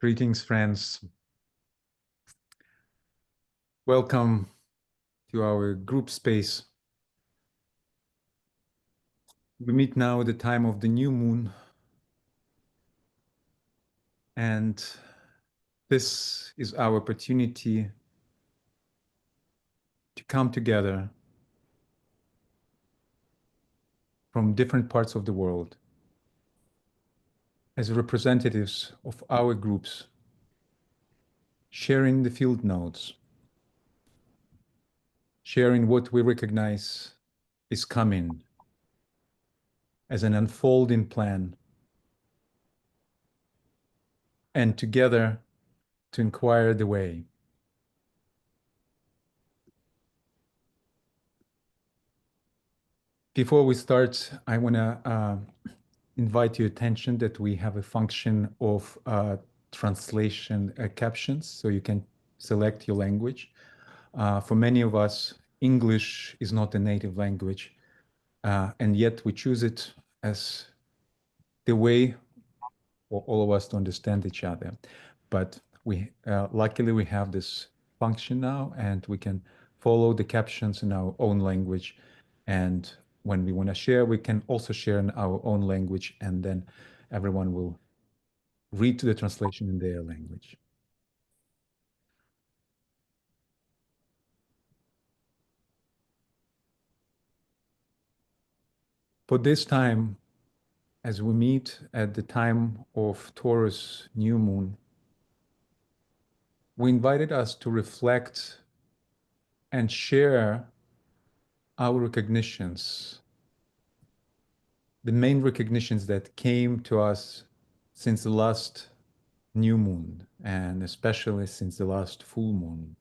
Greetings, friends. Welcome to our group space. We meet now at the time of the new moon, and this is our opportunity to come together from different parts of the world as representatives of our groups, sharing the field notes, sharing what we recognize is coming as an unfolding plan, and together to inquire the way. Before we start, I want to invite your attention that we have a function of translation captions, so you can select your language. For many of us, English is not a native language, and yet we choose it as the way for all of us to understand each other. But luckily we have this function now, and we can follow the captions in our own language. And when we want to share, we can also share in our own language, and then everyone will read the translation in their language. For this time, as we meet at the time of Taurus new moon, we invited us to reflect and share our recognitions, the main recognitions that came to us since the last new moon, and especially since the last full moon.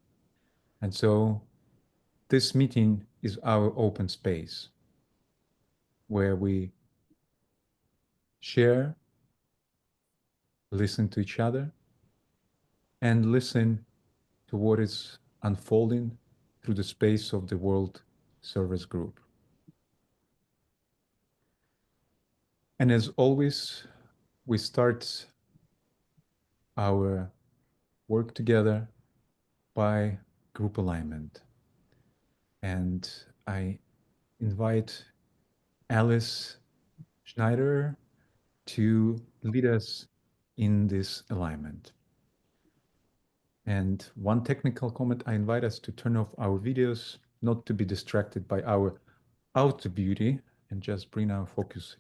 And so this meeting is our open space where we share, listen to each other, and listen to what is unfolding through the space of the World Service Group. And as always, we start our work together by group alignment. And I invite Alice Schneider to lead us in this alignment. And one technical comment, I invite us to turn off our videos, not to be distracted by our outer beauty, and just bring our focus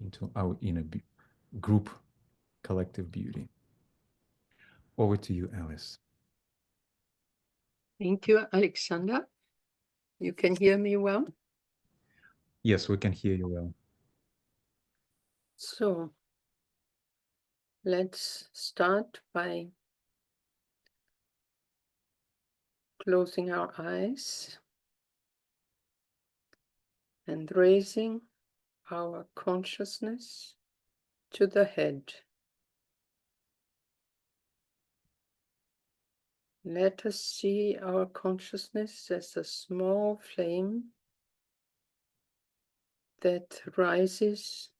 into our inner group collective beauty. Over to you, Alice. Thank you, Alexander. You can hear me well? Yes, we can hear you well. So let's start by closing our eyes and raising our consciousness to the head. Let us see our consciousness as a small flame that rises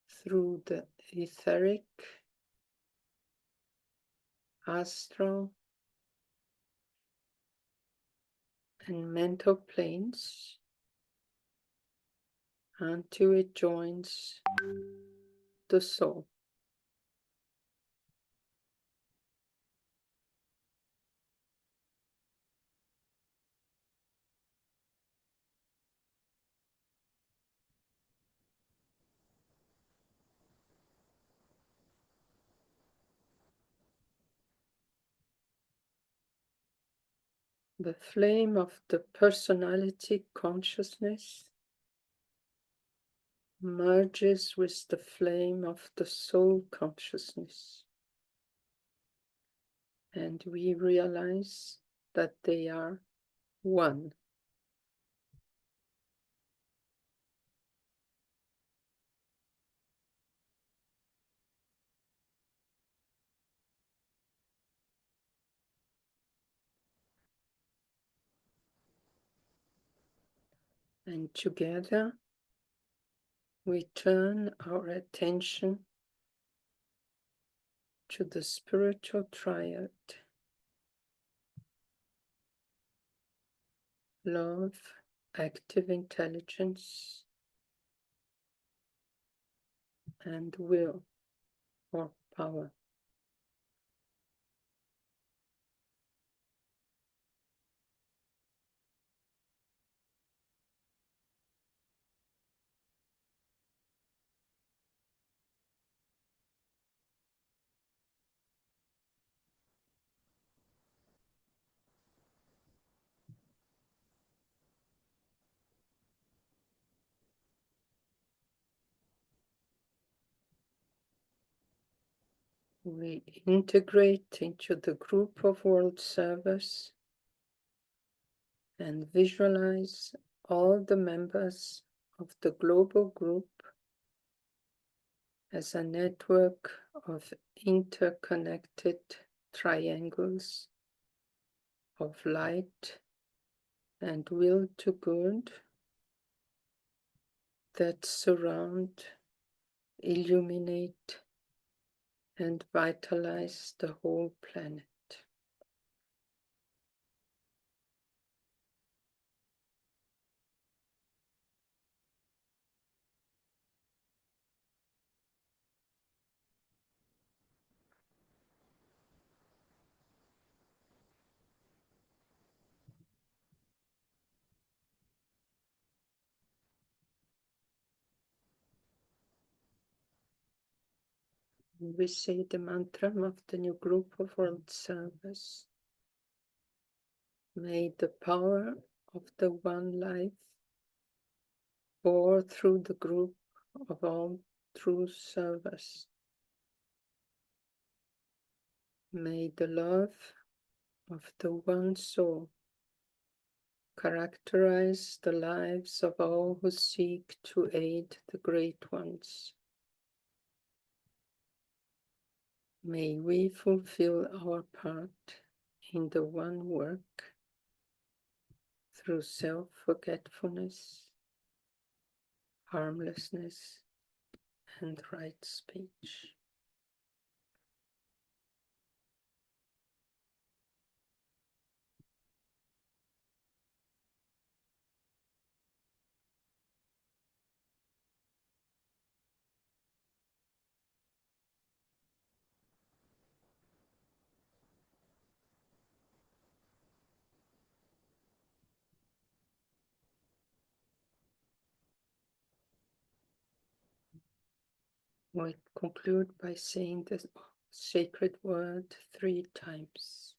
through the etheric, astral, and mental planes until it joins the soul. The flame of the personality consciousness merges with the flame of the soul consciousness, and we realize that they are one. And together we turn our attention to the spiritual triad: love, active intelligence, and will or power. We integrate into the group of world service and visualize all the members of the global group as a network of interconnected triangles of light and will to good that surround, illuminate, and vitalize the whole planet. We say the mantra of the new group of world service. May the power of the one life pour through the group of all true service. May the love of the one soul characterize the lives of all who seek to aid the great ones. May we fulfill our part in the one work through self-forgetfulness, harmlessness, and right speech. We conclude by saying the sacred word 3 times.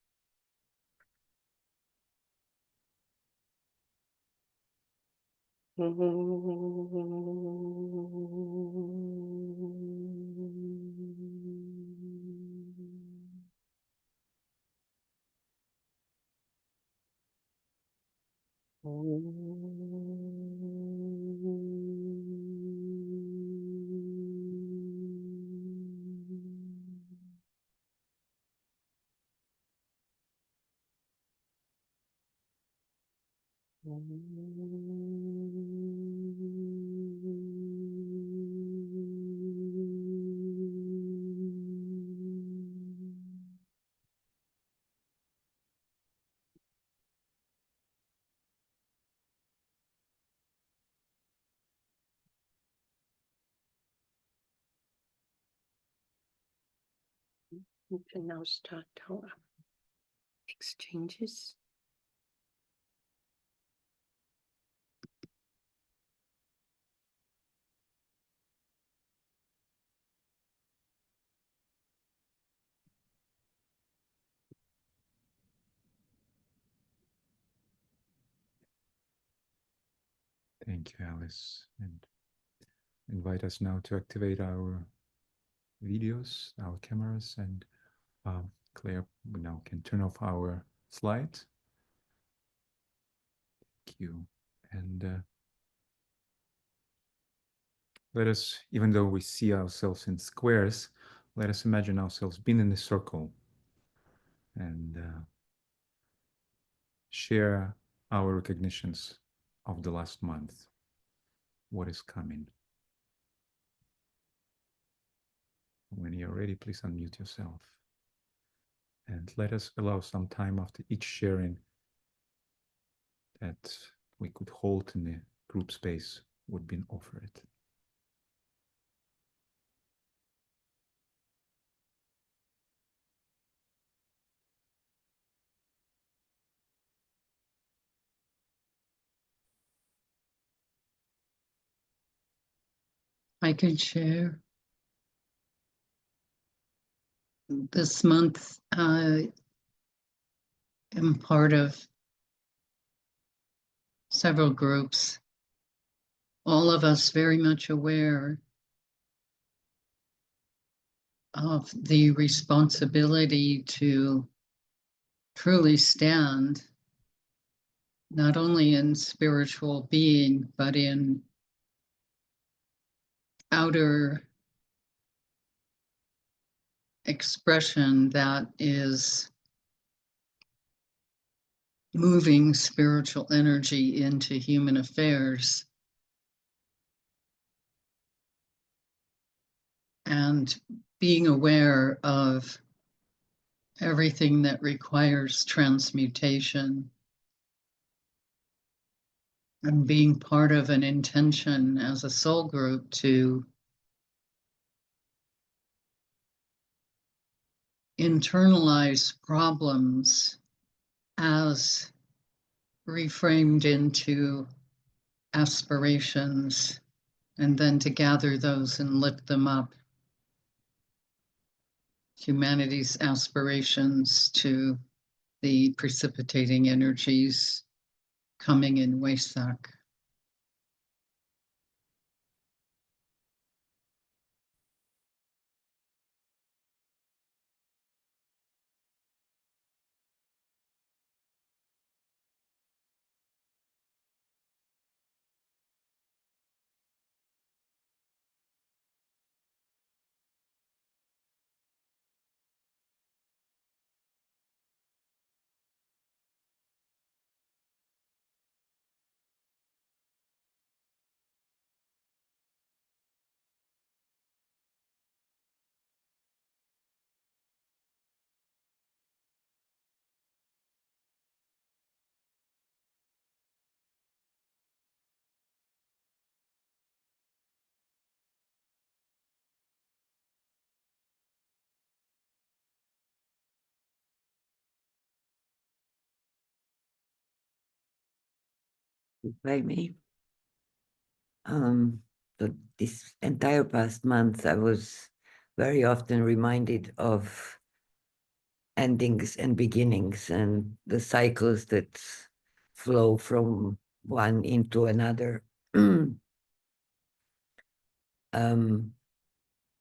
We can now start our exchanges. Thank you, Alice. And invite us now to activate our videos, our cameras, and Claire, we now can turn off our slides. Thank you. And let us, even though we see ourselves in squares, let us imagine ourselves being in a circle and share our recognitions of the last month. What is coming? When you're ready, please unmute yourself. And let us allow some time after each sharing that we could hold in the group space would be offered. I could share. This month, I am part of several groups, all of us very much aware of the responsibility to truly stand not only in spiritual being, but in outer expression that is moving spiritual energy into human affairs. And being aware of everything that requires transmutation and being part of an intention as a soul group to internalize problems as reframed into aspirations, and then to gather those and lift them up. Humanity's aspirations to the precipitating energies coming in Wesak. By me. So this entire past month, I was very often reminded of endings and beginnings and the cycles that flow from one into another. And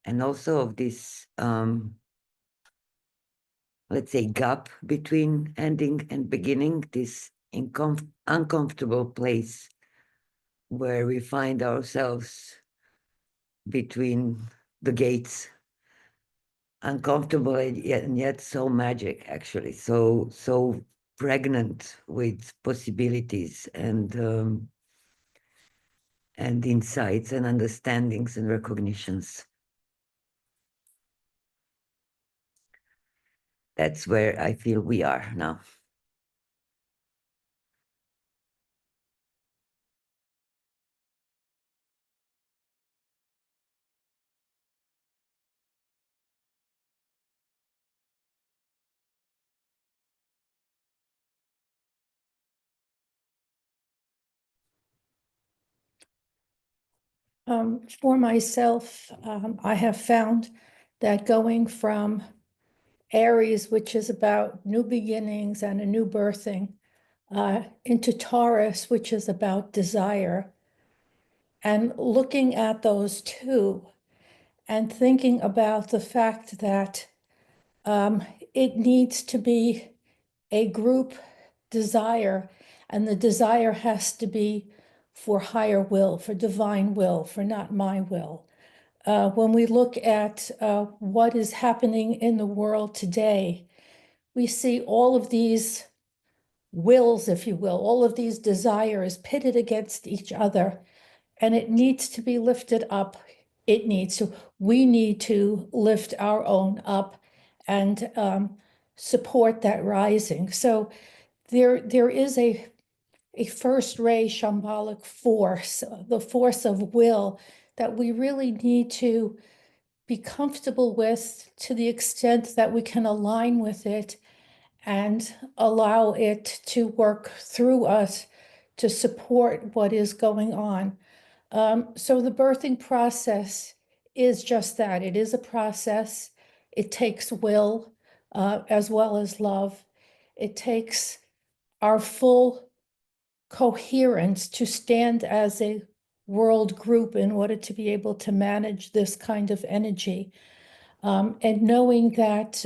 also of this, let's say, gap between ending and beginning, this uncomfortable place where we find ourselves between the gates, uncomfortable and yet so magic, actually, so pregnant with possibilities and insights and understandings and recognitions. That's where I feel we are now. For myself, I have found that going from Aries, which is about new beginnings and a new birthing, into Taurus, which is about desire, and looking at those two and thinking about the fact that it needs to be a group desire, and the desire has to be for higher will, for divine will, for not my will. When we look at what is happening in the world today, we see all of these wills, if you will, all of these desires pitted against each other, and it needs to be lifted up it needs to. We need to lift our own up and support that rising. So there is a first ray shambolic force, the force of will that we really need to be comfortable with to the extent that we can align with it and allow it to work through us to support what is going on. So the birthing process is just that. It is a process. It takes will as well as love. It takes our full coherence to stand as a world group in order to be able to manage this kind of energy. And knowing that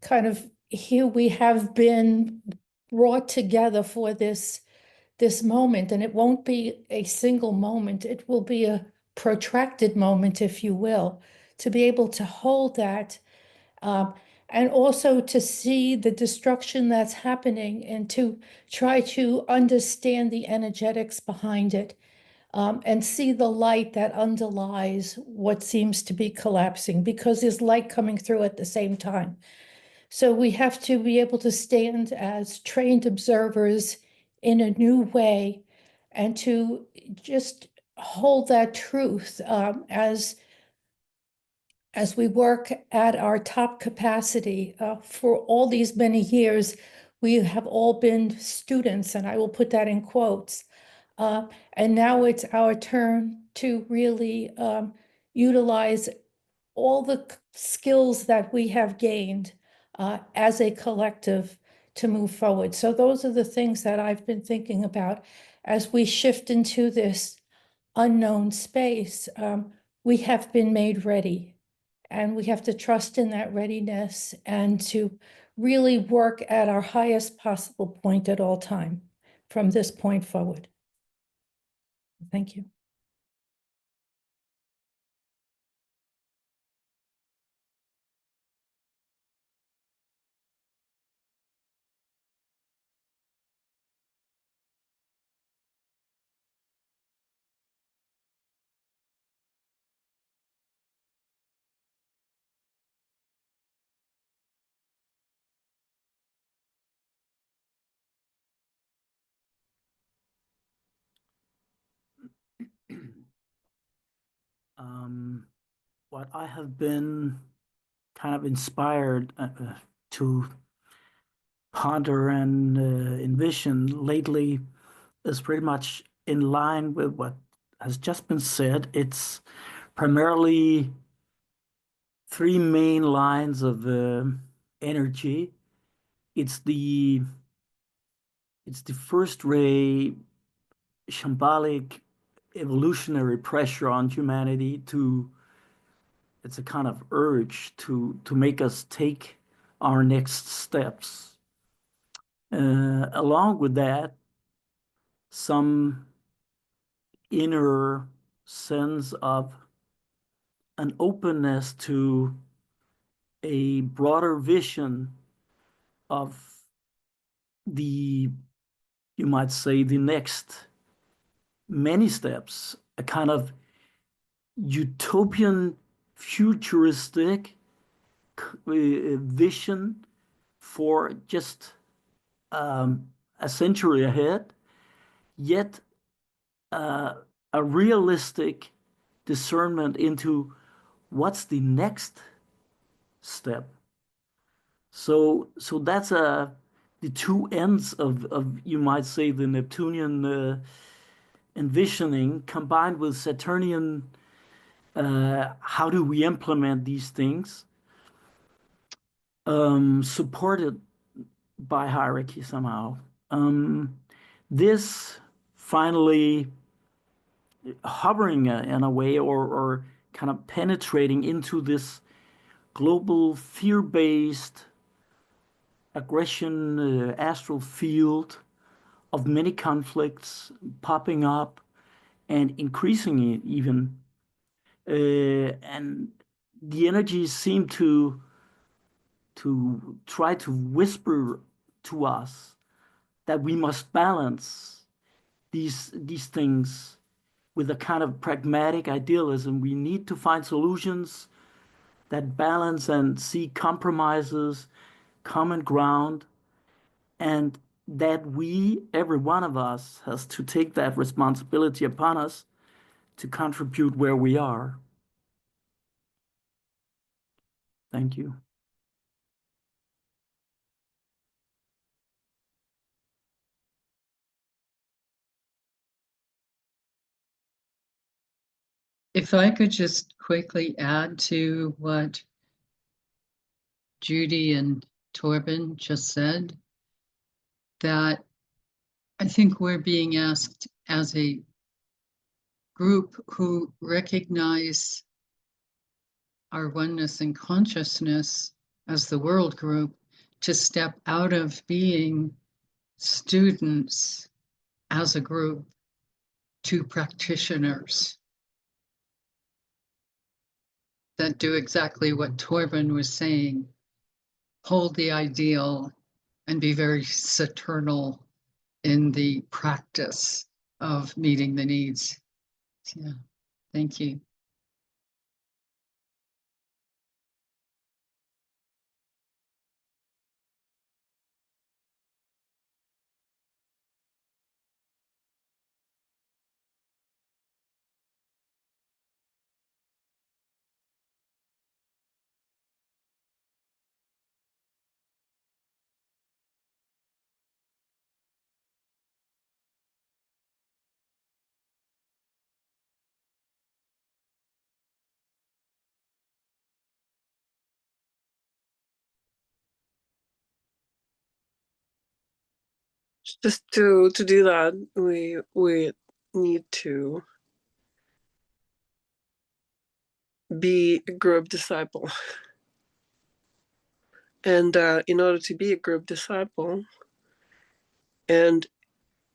kind of here we have been brought together for this moment, and it won't be a single moment, it will be a protracted moment, if you will, to be able to hold that, and also to see the destruction that's happening and to try to understand the energetics behind it, and see the light that underlies what seems to be collapsing, because there's light coming through at the same time. So we have to be able to stand as trained observers in a new way and to just hold that truth, as we work at our top capacity. For all these many years, we have all been students, and I will put that in quotes. And now it's our turn to really utilize all the skills that we have gained as a collective to move forward. So those are the things that I've been thinking about as we shift into this unknown space. We have been made ready, and we have to trust in that readiness and to really work at our highest possible point at all time from this point forward. Thank you. What I have been kind of inspired to ponder and envision lately is pretty much in line with what has just been said. It's primarily three main lines of energy. It's the first ray shambolic evolutionary pressure on humanity to it's a kind of urge to make us take our next steps. Along with that, some inner sense of an openness to a broader vision of you might say, the next many steps, a kind of utopian, futuristic vision for just a century ahead, yet a realistic discernment into what's the next step. So that's the two ends of you might say the Neptunian envisioning combined with Saturnian. How do we implement these things? Supported by hierarchy somehow. This finally hovering in a way or kind of penetrating into this global fear-based aggression astral field of many conflicts popping up and increasing it even. And the energies seem to try to whisper to us that we must balance these things with a kind of pragmatic idealism. We need to find solutions that balance and see compromises, common ground, and that we, every one of us, has to take that responsibility upon us to contribute where we are. Thank you. If I could just quickly add to what Judy and Torben just said, that I think we're being asked as a group who recognize our oneness and consciousness as the world group to step out of being students as a group to practitioners that do exactly what Torben was saying, hold the ideal and be very saturnal in the practice of meeting the needs. Yeah, thank you. Just to do that, we need to be a group disciple. And in order to be a group disciple and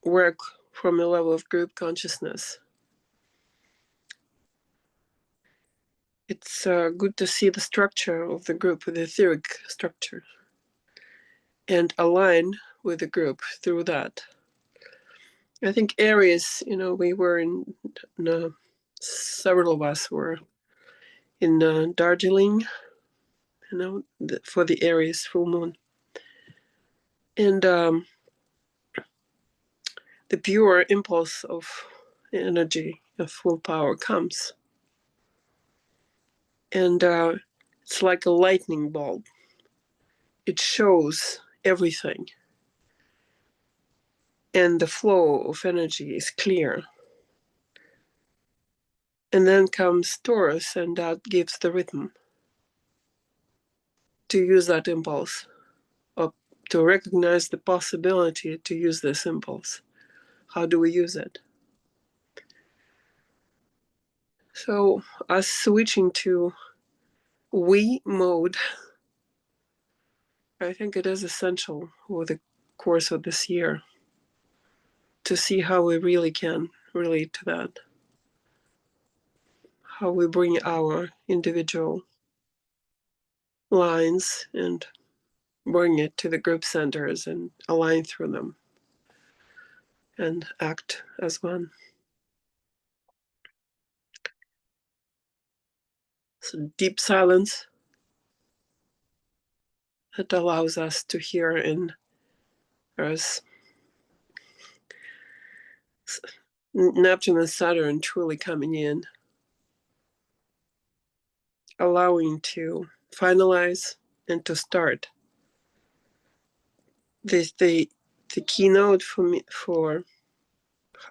work from a level of group consciousness, it's good to see the structure of the group, the etheric structure, and align with the group through that. I think Aries, we were several of us were in Darjeeling, for the Aries full moon. And the pure impulse of energy, of full power comes. And it's like a lightning bulb. It shows everything. And the flow of energy is clear. And then comes Taurus, and that gives the rhythm to use that impulse, or to recognize the possibility to use this impulse. How do we use it? So us switching to we mode, I think it is essential over the course of this year to see how we really can relate to that, how we bring our individual lines and bring it to the group centers and align through them and act as one. So deep silence that allows us to hear, and there's Neptune and Saturn truly coming in, allowing to finalize and to start. The keynote for me, for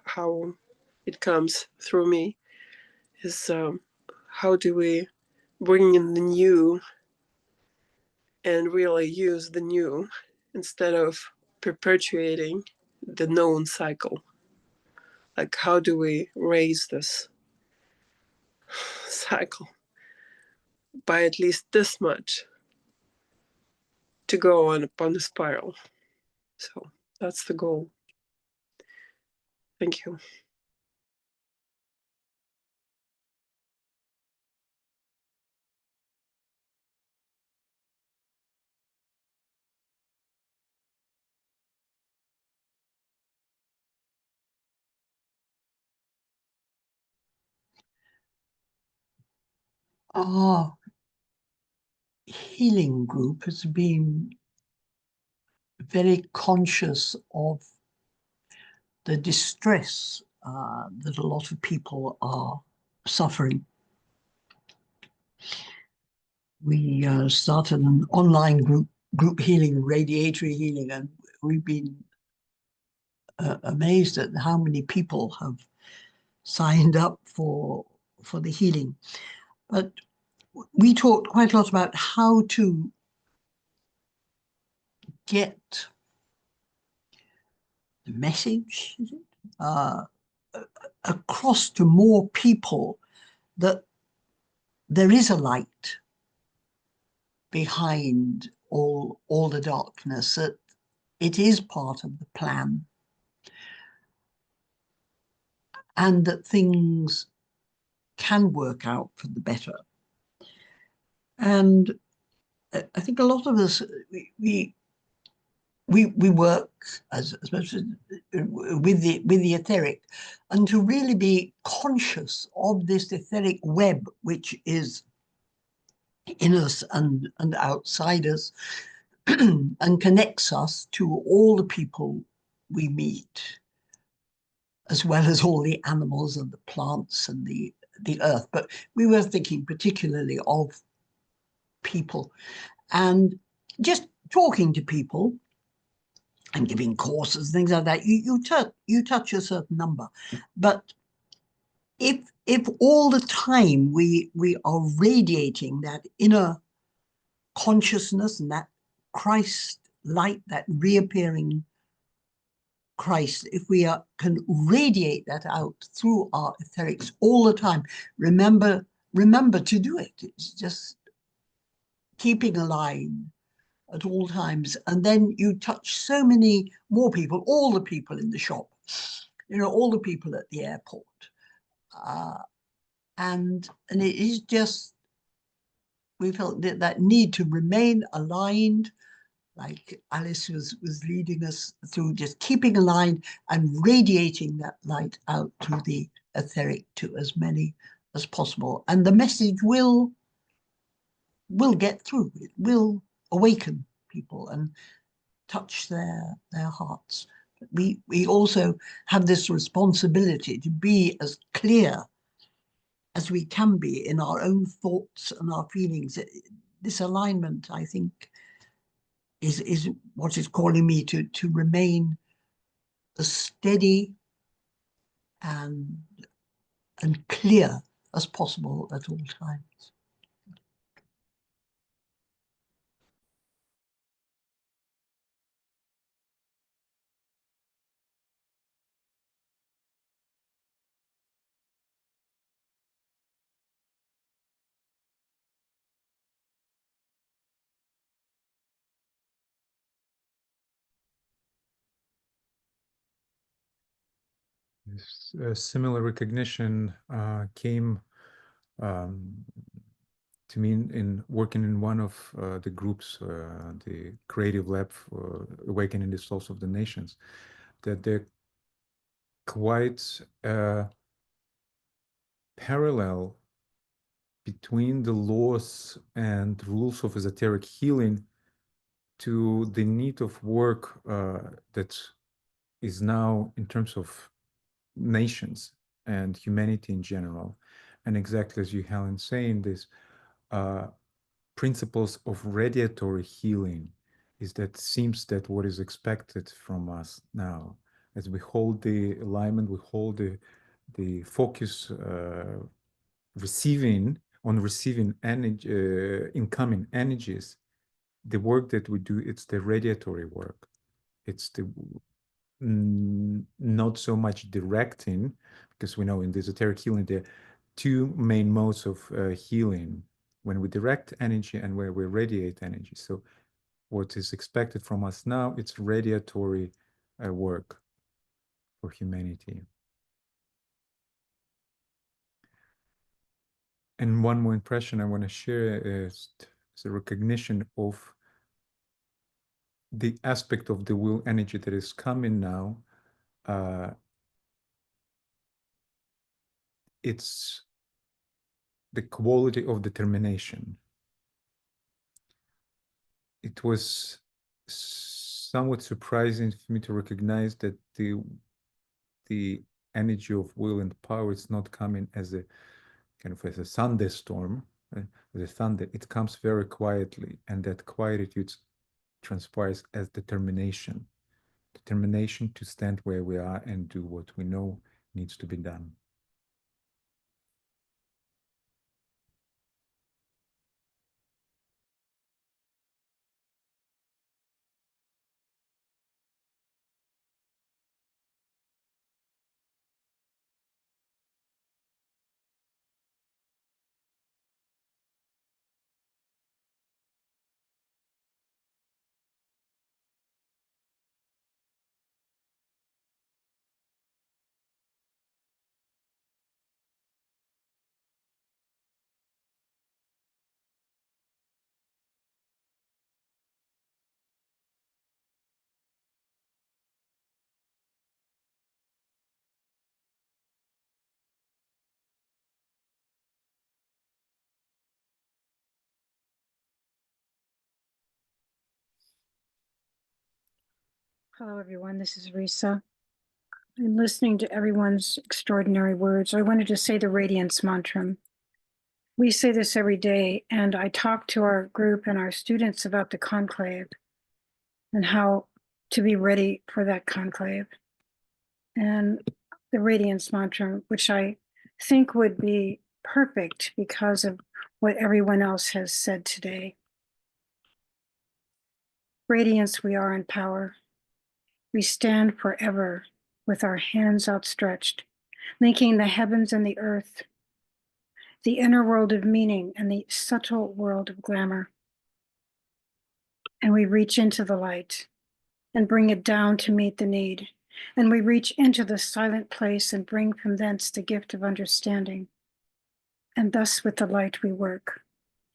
how it comes through me, is how do we bring in the new and really use the new instead of perpetuating the known cycle? Like, how do we raise this cycle by at least this much to go on upon a spiral? So that's the goal. Thank you. our healing group has been very conscious of the distress that a lot of people are suffering. We started an online group healing, radiatory healing, and we've been amazed at how many people have signed up for the healing. But we talked quite a lot about how to get the message, is it? Across to more people that there is a light behind all the darkness, that it is part of the plan, and that things can work out for the better. And I think a lot of us, we work as with the etheric, and to really be conscious of this etheric web which is in us and outside us, and connects us to all the people we meet, as well as all the animals and the plants and the earth. But we were thinking particularly of people, and just talking to people and giving courses, things like that. You touch a certain number, but if all the time we are radiating that inner consciousness and that Christ light, that reappearing Christ, if we can radiate that out through our etherics all the time, remember to do it. It's just keeping a line at all times, and then you touch so many more people, all the people in the shop, all the people at the airport, and it is just, we felt that need to remain aligned, like Alice was leading us through, just keeping aligned and radiating that light out to the etheric, to as many as possible, and the message will get through. It will awaken people and touch their hearts. We also have this responsibility to be as clear as we can be in our own thoughts and our feelings. This alignment, I think, is what is calling me to remain as steady and clear as possible at all times. Similar recognition came to me in working in one of the groups, the Creative Lab for Awakening the Souls of the Nations, that they're quite parallel between the laws and rules of esoteric healing to the need of work that is now in terms of nations and humanity in general. And exactly as you, Helen, saying this, principles of radiatory healing is that seems that what is expected from us now, as we hold the alignment, we hold the focus receiving energy, incoming energies. The work that we do, it's the radiatory work. It's the not so much directing, because we know in the esoteric healing there are two main modes of healing: when we direct energy and where we radiate energy. So what is expected from us now, it's radiatory work for humanity. And one more impression I want to share is the recognition of the aspect of the will energy that is coming now. It's the quality of determination. It was somewhat surprising for me to recognize that the energy of will and power is not coming as a kind of as a thunderstorm, as a thunder. It comes very quietly, and that quietude transpires as determination. Determination to stand where we are and do what we know needs to be done. Hello, everyone. This is Risa. I'm listening to everyone's extraordinary words. I wanted to say the radiance mantra. We say this every day, and I talk to our group and our students about the conclave and how to be ready for that conclave. And the radiance mantra, which I think would be perfect because of what everyone else has said today. Radiance, we are in power. We stand forever with our hands outstretched, linking the heavens and the earth, the inner world of meaning and the subtle world of glamour. And we reach into the light and bring it down to meet the need. And we reach into the silent place and bring from thence the gift of understanding. And thus with the light we work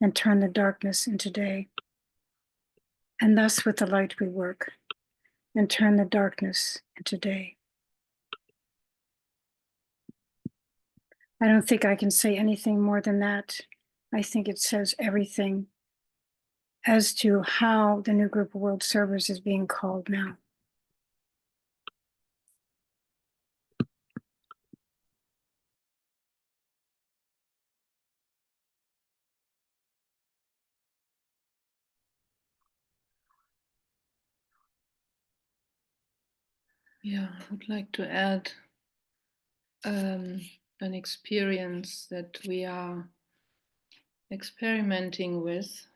and turn the darkness into day. And thus with the light we work and turn the darkness into day. I don't think I can say anything more than that. I think it says everything as to how the new group of world servers is being called now. Yeah, I would like to add an experience that we are experimenting with,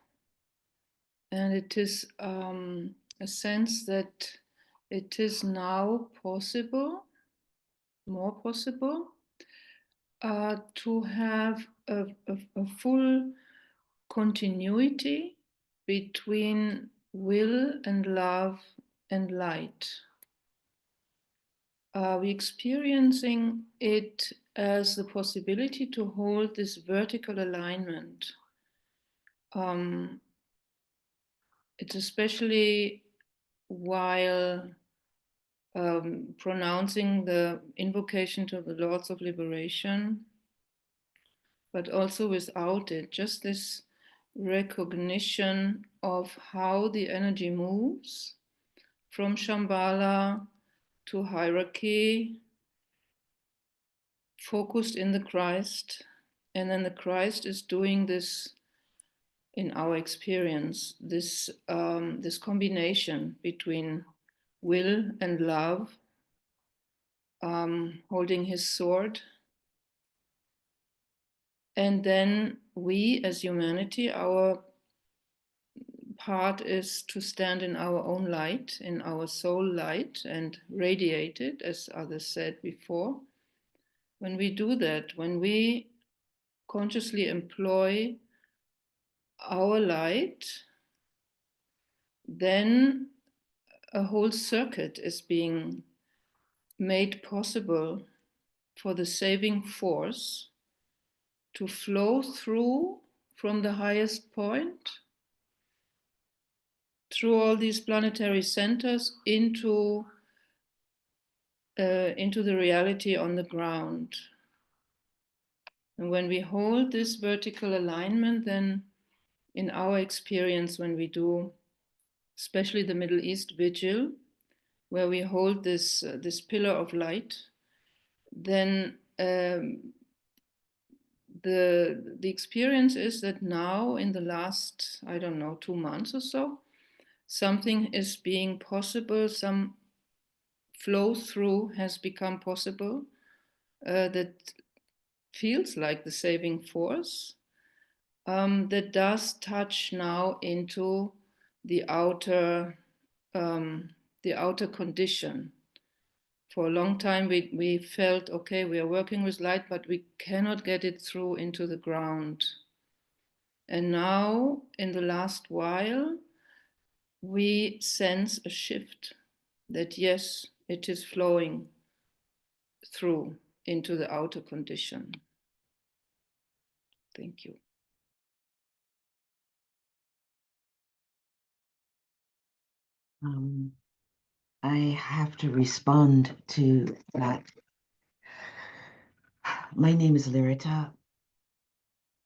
and it is a sense that it is now possible, more possible, to have a full continuity between will and love and light. We're experiencing it as the possibility to hold this vertical alignment. It's especially while pronouncing the invocation to the Lords of Liberation, but also without it, just this recognition of how the energy moves from Shambhala to hierarchy, focused in the Christ, and then the Christ is doing this, in our experience, this this combination between will and love, holding his sword. And then we as humanity, our part is to stand in our own light, in our soul light, and radiate it, as others said before. When we do that, when we consciously employ our light, then a whole circuit is being made possible for the saving force to flow through from the highest point, through all these planetary centers into the reality on the ground. And when we hold this vertical alignment, then in our experience, when we do, especially the Middle East vigil, where we hold this, this pillar of light, then the experience is that now in the last, I don't know, 2 months or so, something is being possible, some flow through has become possible that feels like the saving force, that does touch now into the outer condition. For a long time, we felt, okay, we are working with light, but we cannot get it through into the ground. And now, in the last while, we sense a shift that, yes, it is flowing through into the outer condition. Thank you. I have to respond to that. My name is Lirita.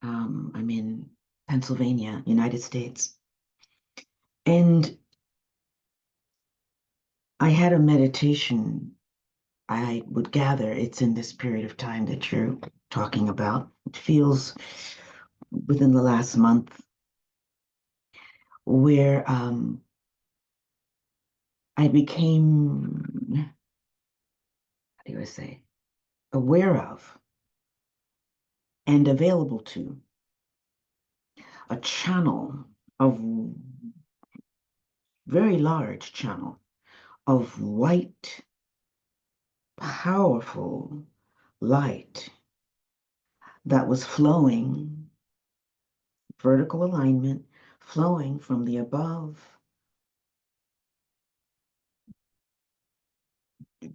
I'm in Pennsylvania, United States. And I had a meditation. I would gather it's in this period of time that you're talking about. It feels within the last month where I became, how do I say, aware of and available to a channel of, very large channel of white, powerful light that was flowing, vertical alignment, flowing from the above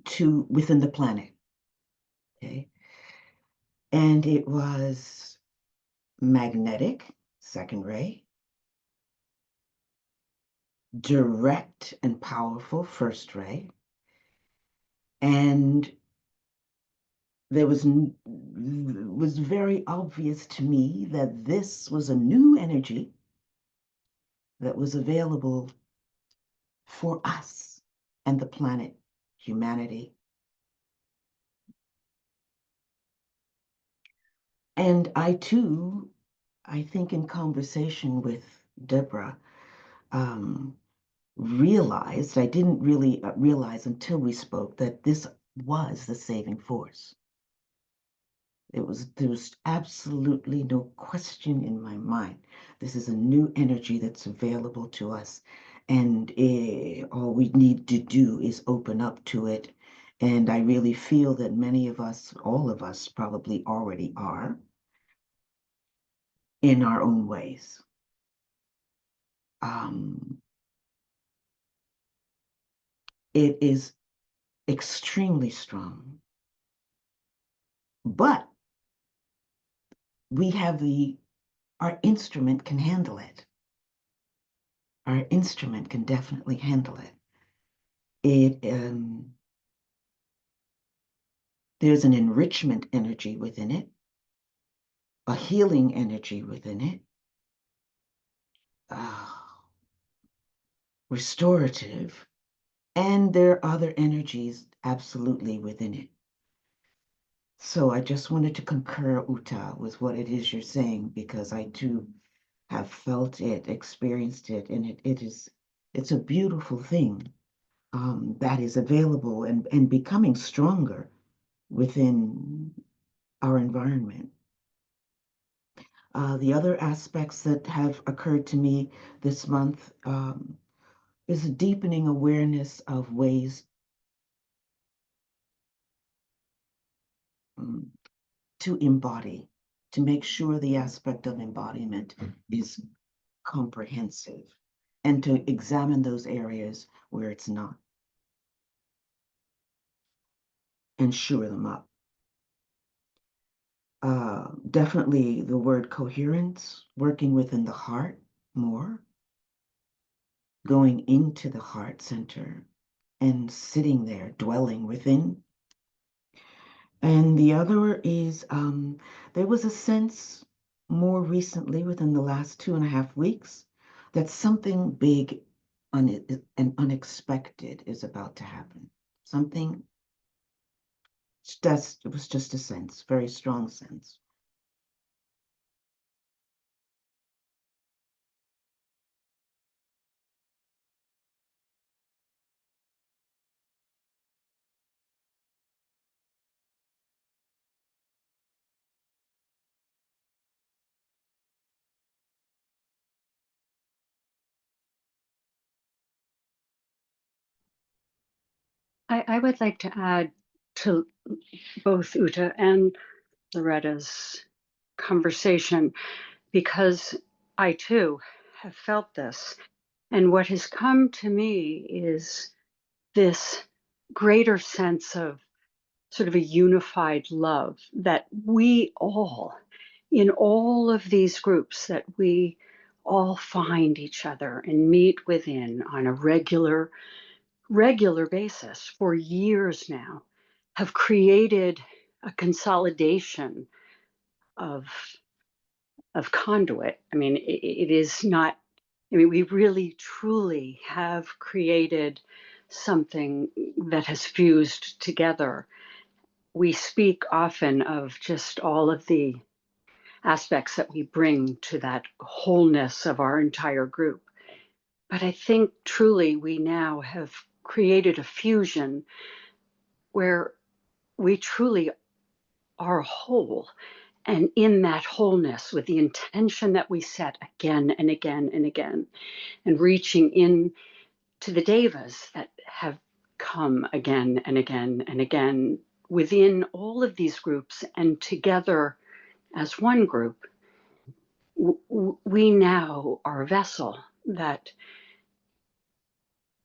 to within the planet. Okay. And it was magnetic, second ray, direct and powerful, first ray, and there was very obvious to me that this was a new energy that was available for us and the planet, humanity. And I too, I think in conversation with Deborah, realized, I didn't really realize until we spoke, that this was the saving force. There was absolutely no question in my mind. This is a new energy that's available to us. And all we need to do is open up to it. And I really feel that many of us, all of us probably already are in our own ways. It is extremely strong. But we have our instrument can handle it. Our instrument can definitely handle it. There's an enrichment energy within it, a healing energy within it, restorative, and there are other energies absolutely within it. So I just wanted to concur, Uta, with what it is you're saying, because I too have felt it, experienced it, and it's a beautiful thing that is available and becoming stronger within our environment. The other aspects that have occurred to me this month is a deepening awareness of ways to embody, to make sure the aspect of embodiment is comprehensive, and to examine those areas where it's not, and shore them up. Definitely the word coherence, working within the heart more, going into the heart center and sitting there, dwelling within. And the other is there was a sense more recently, within the last 2.5 weeks, that something big and unexpected is about to happen. Something it was just a sense, very strong sense. I would like to add to both Uta and Loretta's conversation, because I too have felt this. And what has come to me is this greater sense of sort of a unified love that we all, in all of these groups, that we all find each other and meet within on a regular basis for years now, have created a consolidation of conduit. I mean, it is not, I mean, we really truly have created something that has fused together. We speak often of just all of the aspects that we bring to that wholeness of our entire group. But I think truly we now have created a fusion where we truly are whole. And in that wholeness, with the intention that we set again and again and again, and reaching in to the devas that have come again and again and again within all of these groups and together as one group, we now are a vessel that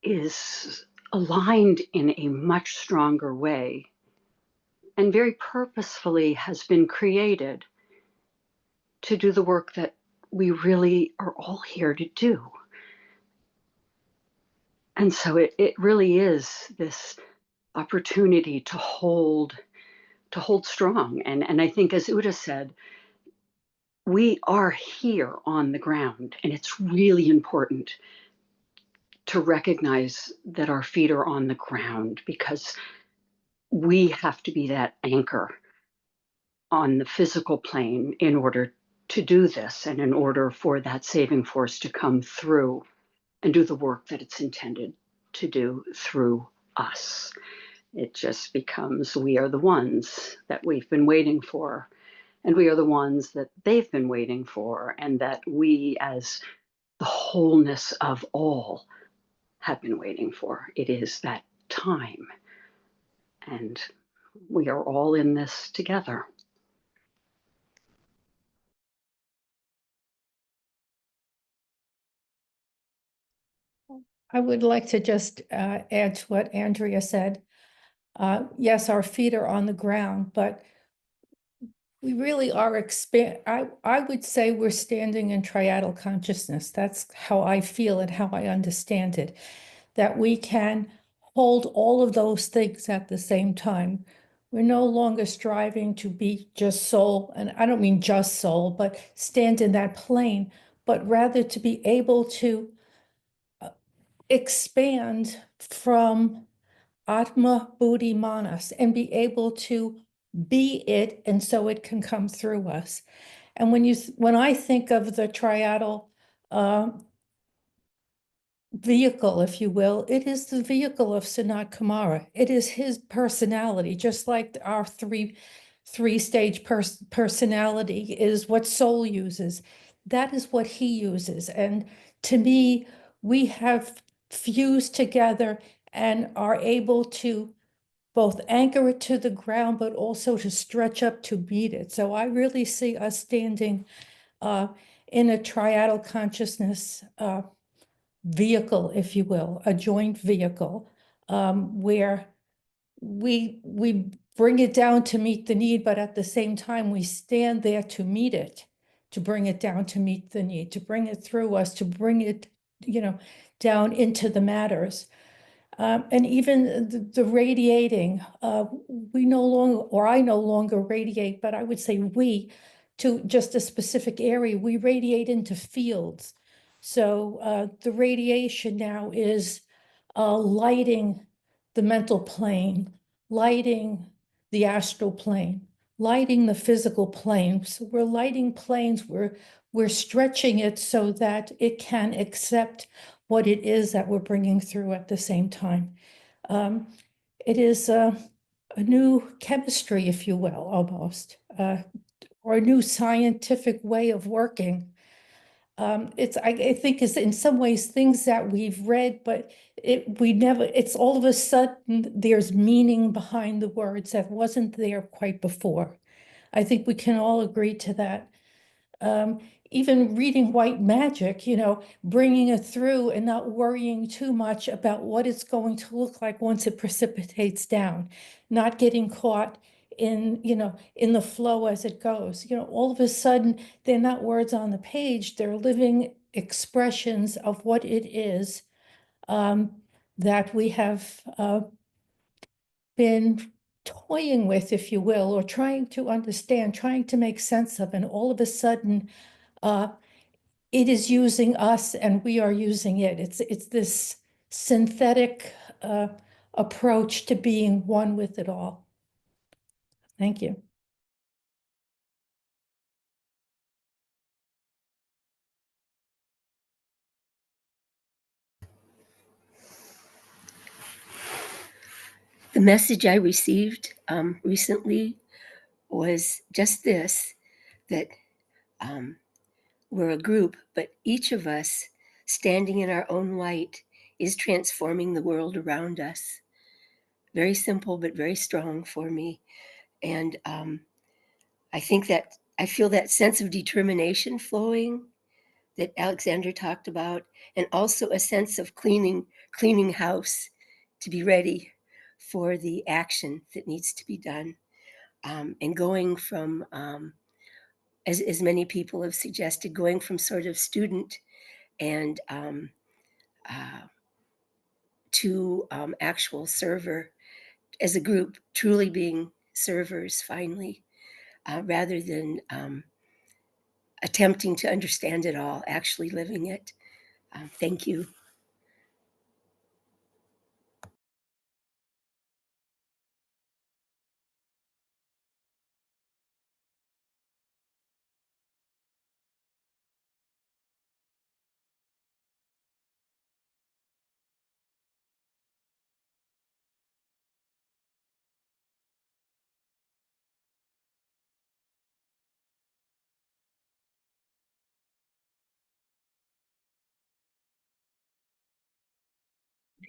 is aligned in a much stronger way and very purposefully has been created to do the work that we really are all here to do. And so it really is this opportunity to hold strong. And I think, as Uta said, we are here on the ground, and it's really important to recognize that our feet are on the ground, because we have to be that anchor on the physical plane in order to do this, and in order for that saving force to come through and do the work that it's intended to do through us. It just becomes, we are the ones that we've been waiting for, and we are the ones that they've been waiting for, and that we, as the wholeness of all, have been waiting for. It is that time, and we are all in this together. I would like to just add to what Andrea said. Yes, our feet are on the ground, but we really are I would say we're standing in triadal consciousness. That's how I feel and how I understand it, that we can hold all of those things at the same time. We're no longer striving to be just soul, and I don't mean just soul, but stand in that plane, but rather to be able to expand from Atma, Buddhi, Manas, and be able to be it, and so it can come through us. And when I think of the triadal vehicle, if you will, it is the vehicle of Sanat Kumara. It is his personality, just like our three-stage personality is what soul uses. That is what he uses. And to me, we have fused together and are able to both anchor it to the ground, but also to stretch up to meet it. So I really see us standing in a triadal consciousness vehicle, if you will, a joint vehicle, where we bring it down to meet the need, but at the same time, we stand there to meet it, to bring it down to meet the need, to bring it through us, to bring it, down into the matters. And even the radiating, we no longer, or I no longer radiate, but I would say we, to just a specific area, we radiate into fields. So the radiation now is lighting the mental plane, lighting the astral plane, lighting the physical plane. So we're lighting planes, we're stretching it so that it can accept what it is that we're bringing through at the same time. It is a new chemistry, if you will, almost, or a new scientific way of working. I think it's in some ways things that we've read, but it's all of a sudden there's meaning behind the words that wasn't there quite before. I think we can all agree to that. Even reading white magic, bringing it through and not worrying too much about what it's going to look like once it precipitates down, not getting caught in the flow as it goes. All of a sudden, they're not words on the page, they're living expressions of what it is that we have been toying with, if you will, or trying to understand, trying to make sense of, and all of a sudden, it is using us and we are using it. It's this synthetic approach to being one with it all. Thank you. The message I received recently was just this, that we're a group, but each of us standing in our own light is transforming the world around us. Very simple, but very strong for me. And I think that I feel that sense of determination flowing that Alexander talked about, and also a sense of cleaning house to be ready for the action that needs to be done. And going from, as many people have suggested, going from sort of student and to actual server as a group, truly being servers finally, rather than attempting to understand it all, actually living it. Thank you.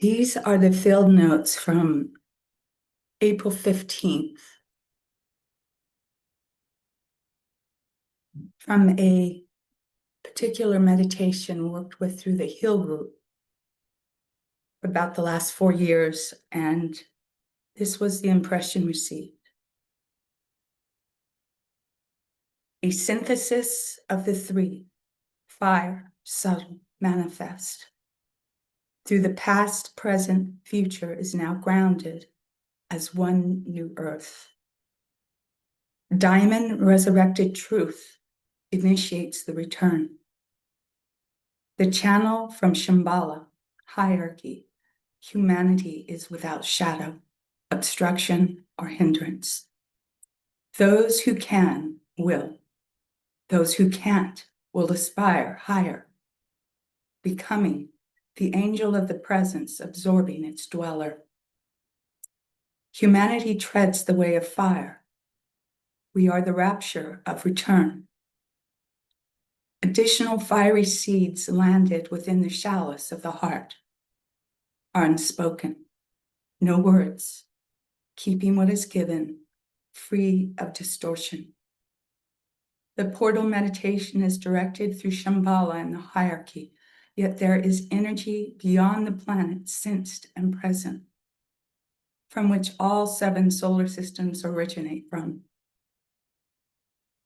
These are the field notes from April 15th from a particular meditation worked with through the Heal Group about the last 4 years, and this was the impression received. A synthesis of the three: fire, subtle, manifest. Through the past, present, future is now grounded as one new earth. Diamond resurrected truth initiates the return. The channel from Shambhala, hierarchy, humanity is without shadow, obstruction, or hindrance. Those who can will. Those who can't will aspire higher, becoming the angel of the presence, absorbing its dweller. Humanity treads the way of fire. We are the rapture of return. Additional fiery seeds landed within the chalice of the heart are unspoken, no words, keeping what is given, free of distortion. The portal meditation is directed through Shambhala and the hierarchy, yet there is energy beyond the planet sensed and present, from which all 7 solar systems originate from.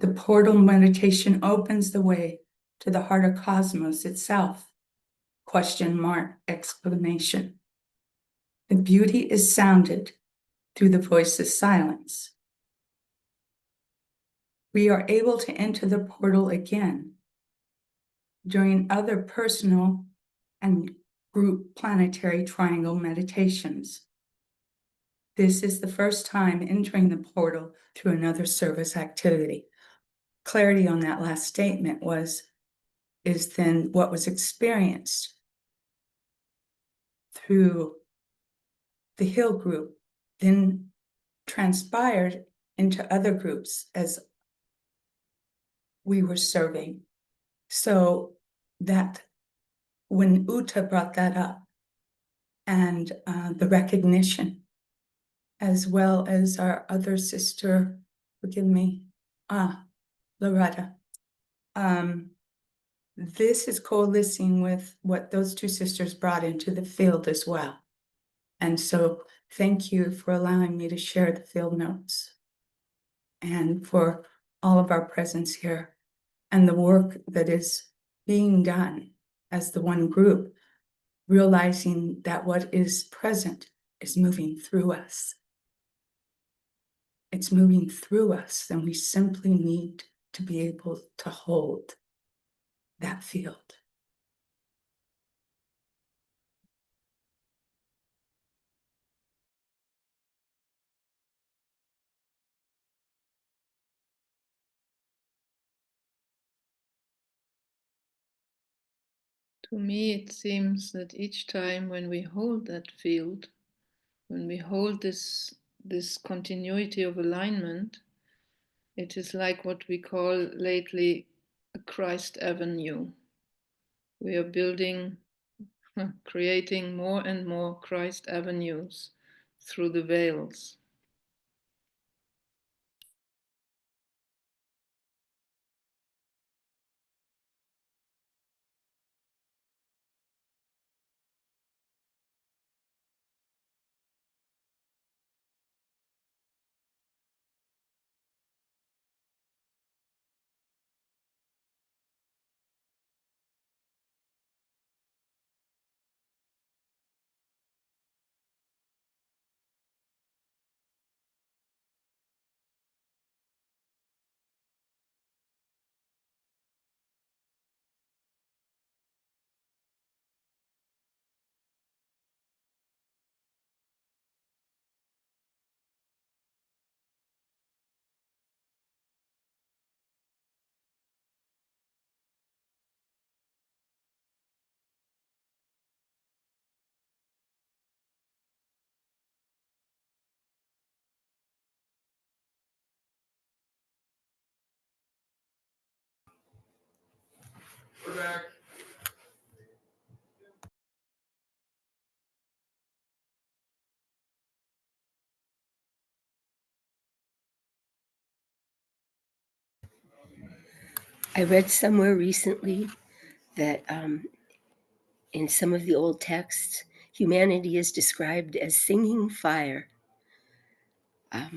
The portal meditation opens the way to the heart of cosmos itself, ? Exclamation. The beauty is sounded through the voice's silence. We are able to enter the portal again during other personal and group planetary triangle meditations. This is the first time entering the portal through another service activity. Clarity on that last statement is then what was experienced through the Hill group, then transpired into other groups as we were serving. So that when Uta brought that up, and the recognition, as well as our other sister, forgive me, Loretta, this is coalescing with what those two sisters brought into the field as well. And so thank you for allowing me to share the field notes and for all of our presence here and the work that is being done as the one group, realizing that what is present is moving through us. It's moving through us, and we simply need to be able to hold that field. To me, it seems that each time when we hold that field, when we hold this continuity of alignment, it is like what we call lately a Christ Avenue. We are building, creating more and more Christ avenues through the veils. We're back. I read somewhere recently that in some of the old texts, humanity is described as singing fire. A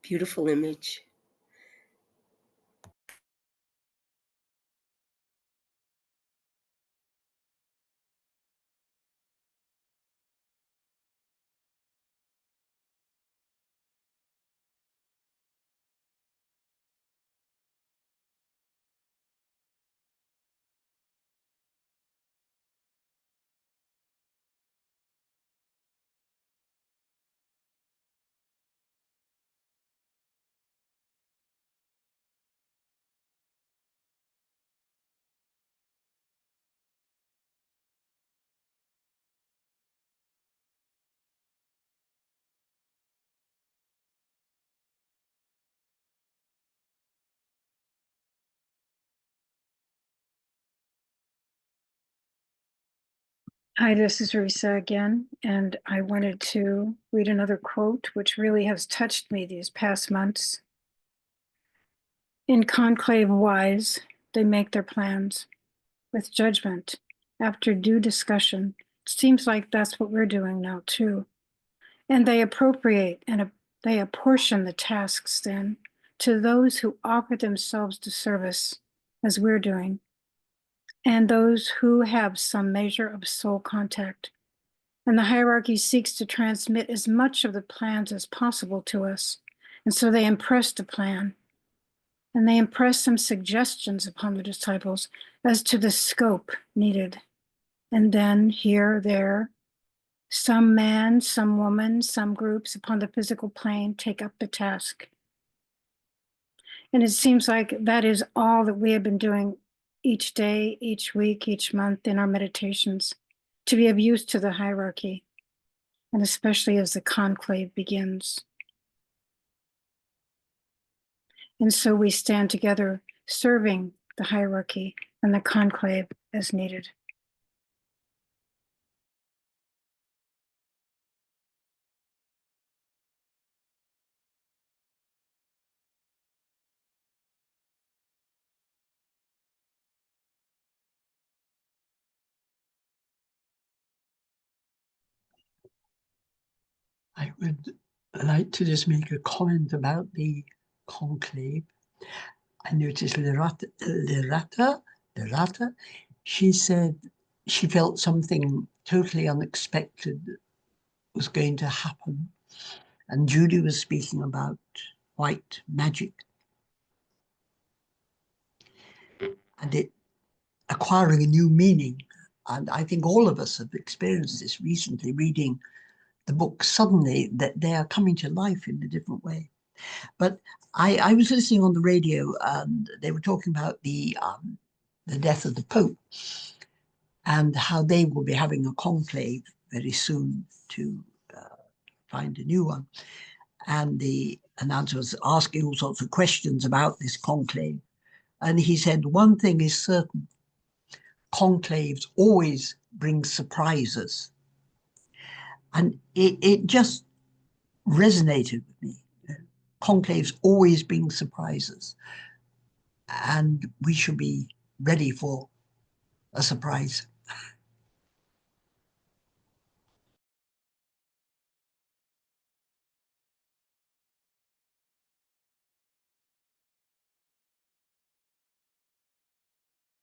beautiful image. Hi, this is Risa again, and I wanted to read another quote, which really has touched me these past months. In conclave wise, they make their plans with judgment after due discussion. It seems like that's what we're doing now too. And they appropriate and they apportion the tasks then to those who offer themselves to service, as we're doing, and those who have some measure of soul contact. And the hierarchy seeks to transmit as much of the plans as possible to us. And so they impressed a plan. And they impressed some suggestions upon the disciples as to the scope needed. And then here, there, some man, some woman, some groups upon the physical plane take up the task. And it seems like that is all that we have been doing each day, each week, each month in our meditations, to be of use to the hierarchy, and especially as the conclave begins. And so we stand together serving the hierarchy and the conclave as needed. I would like to just make a comment about the conclave. I noticed Lirata, she said she felt something totally unexpected was going to happen. And Judy was speaking about white magic and it acquiring a new meaning. And I think all of us have experienced this recently, reading the books suddenly, that they are coming to life in a different way. But I was listening on the radio and they were talking about the death of the Pope and how they will be having a conclave very soon to find a new one. And the announcer was asking all sorts of questions about this conclave. And he said, one thing is certain, conclaves always bring surprises. And it just resonated with me. Conclaves always bring surprises. And we should be ready for a surprise.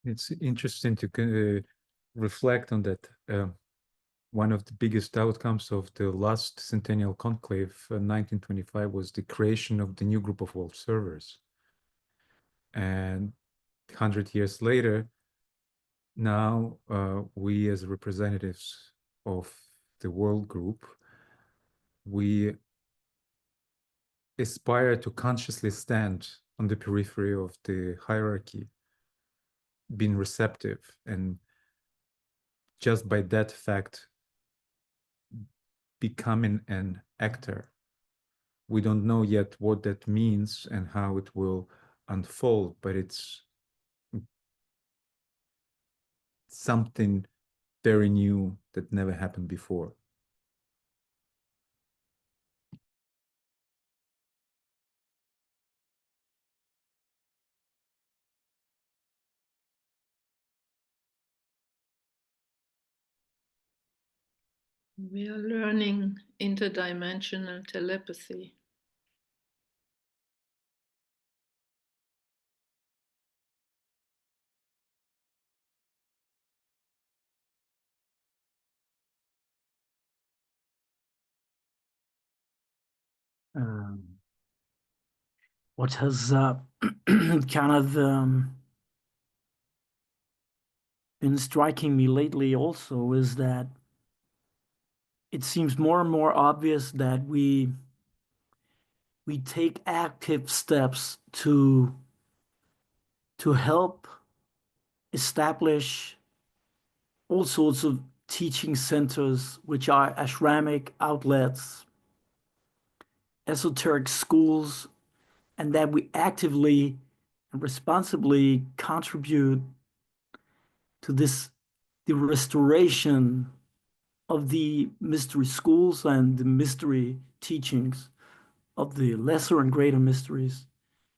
It's interesting to reflect on that. One of the biggest outcomes of the last Centennial Conclave, 1925, was the creation of the new group of world servers. And 100 years later, now we as representatives of the world group, we aspire to consciously stand on the periphery of the hierarchy, being receptive, and just by that fact, becoming an actor. We don't know yet what that means and how it will unfold, but it's something very new that never happened before. We are learning interdimensional telepathy. What has kind of been striking me lately also is that it seems more and more obvious that we take active steps to help establish all sorts of teaching centers, which are ashramic outlets, esoteric schools, and that we actively and responsibly contribute to the restoration of the mystery schools and the mystery teachings of the lesser and greater mysteries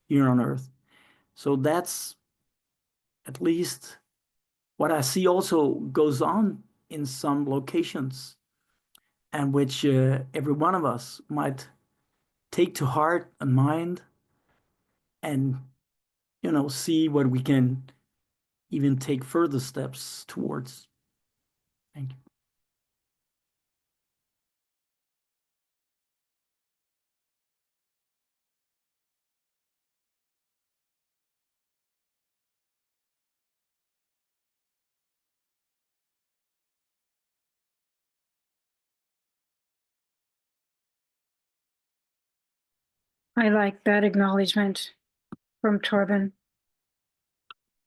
here on earth. So that's at least what I see also goes on in some locations, and which every one of us might take to heart and mind, and see what we can even take further steps towards. Thank you. I like that acknowledgement from Torben.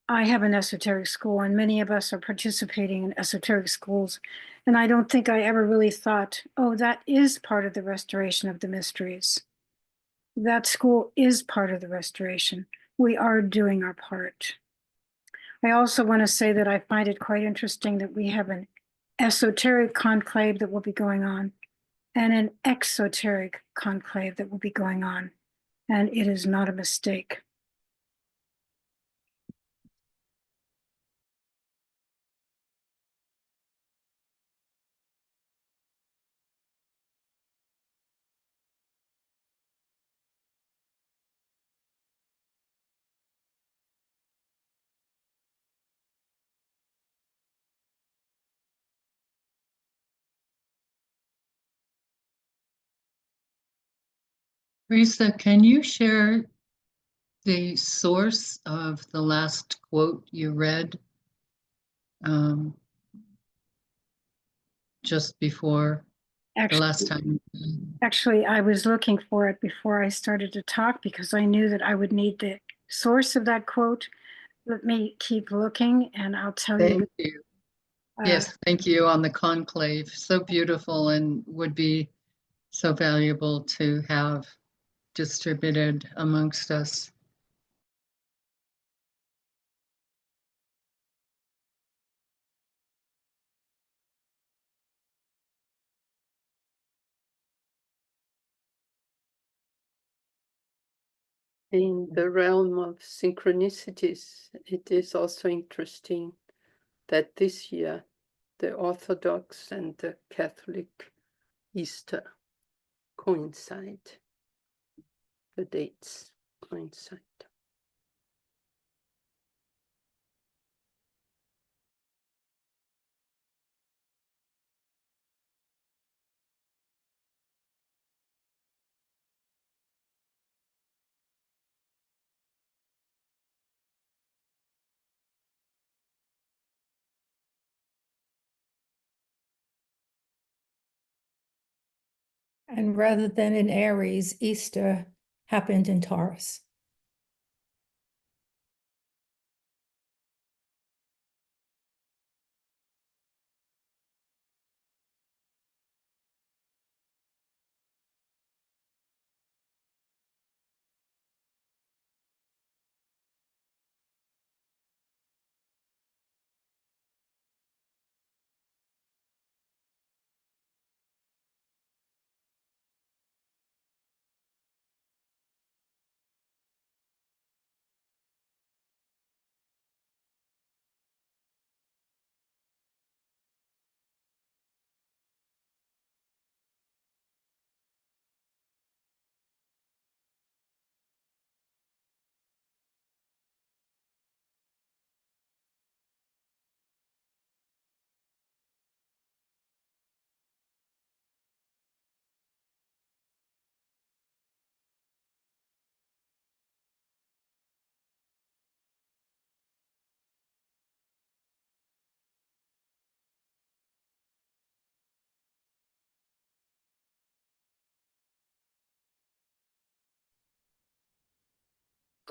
I have an esoteric school, and many of us are participating in esoteric schools. And I don't think I ever really thought, oh, that is part of the restoration of the mysteries. That school is part of the restoration. We are doing our part. I also want to say that I find it quite interesting that we have an esoteric conclave that will be going on and an exoteric conclave that will be going on. And it is not a mistake. Teresa, can you share the source of the last quote you read just before the last time? Actually, I was looking for it before I started to talk because I knew that I would need the source of that quote. Let me keep looking and I'll tell you. Thank you. Yes, thank you on the conclave. So beautiful and would be so valuable to have distributed amongst us. In the realm of synchronicities, it is also interesting that this year the Orthodox and the Catholic Easter coincide. The dates coincide. And rather than in Aries, Easter happened in Taurus.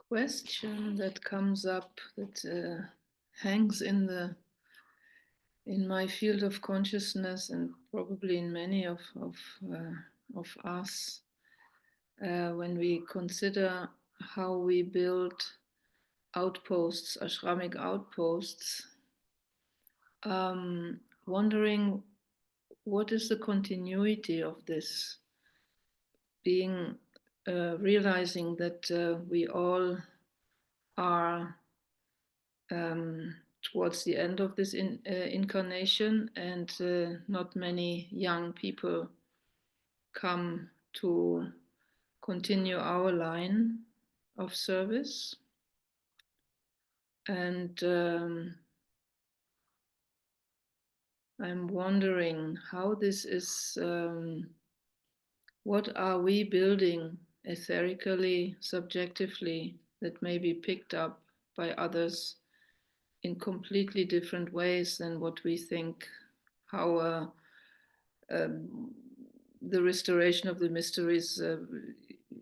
Question that comes up that hangs in my field of consciousness and probably in many of us when we consider how we build outposts, ashramic outposts, wondering what is the continuity of this, being realizing that we all are towards the end of this incarnation, and not many young people come to continue our line of service. And I'm wondering how this is, what are we building etherically, subjectively, that may be picked up by others in completely different ways than what we think how the restoration of the mysteries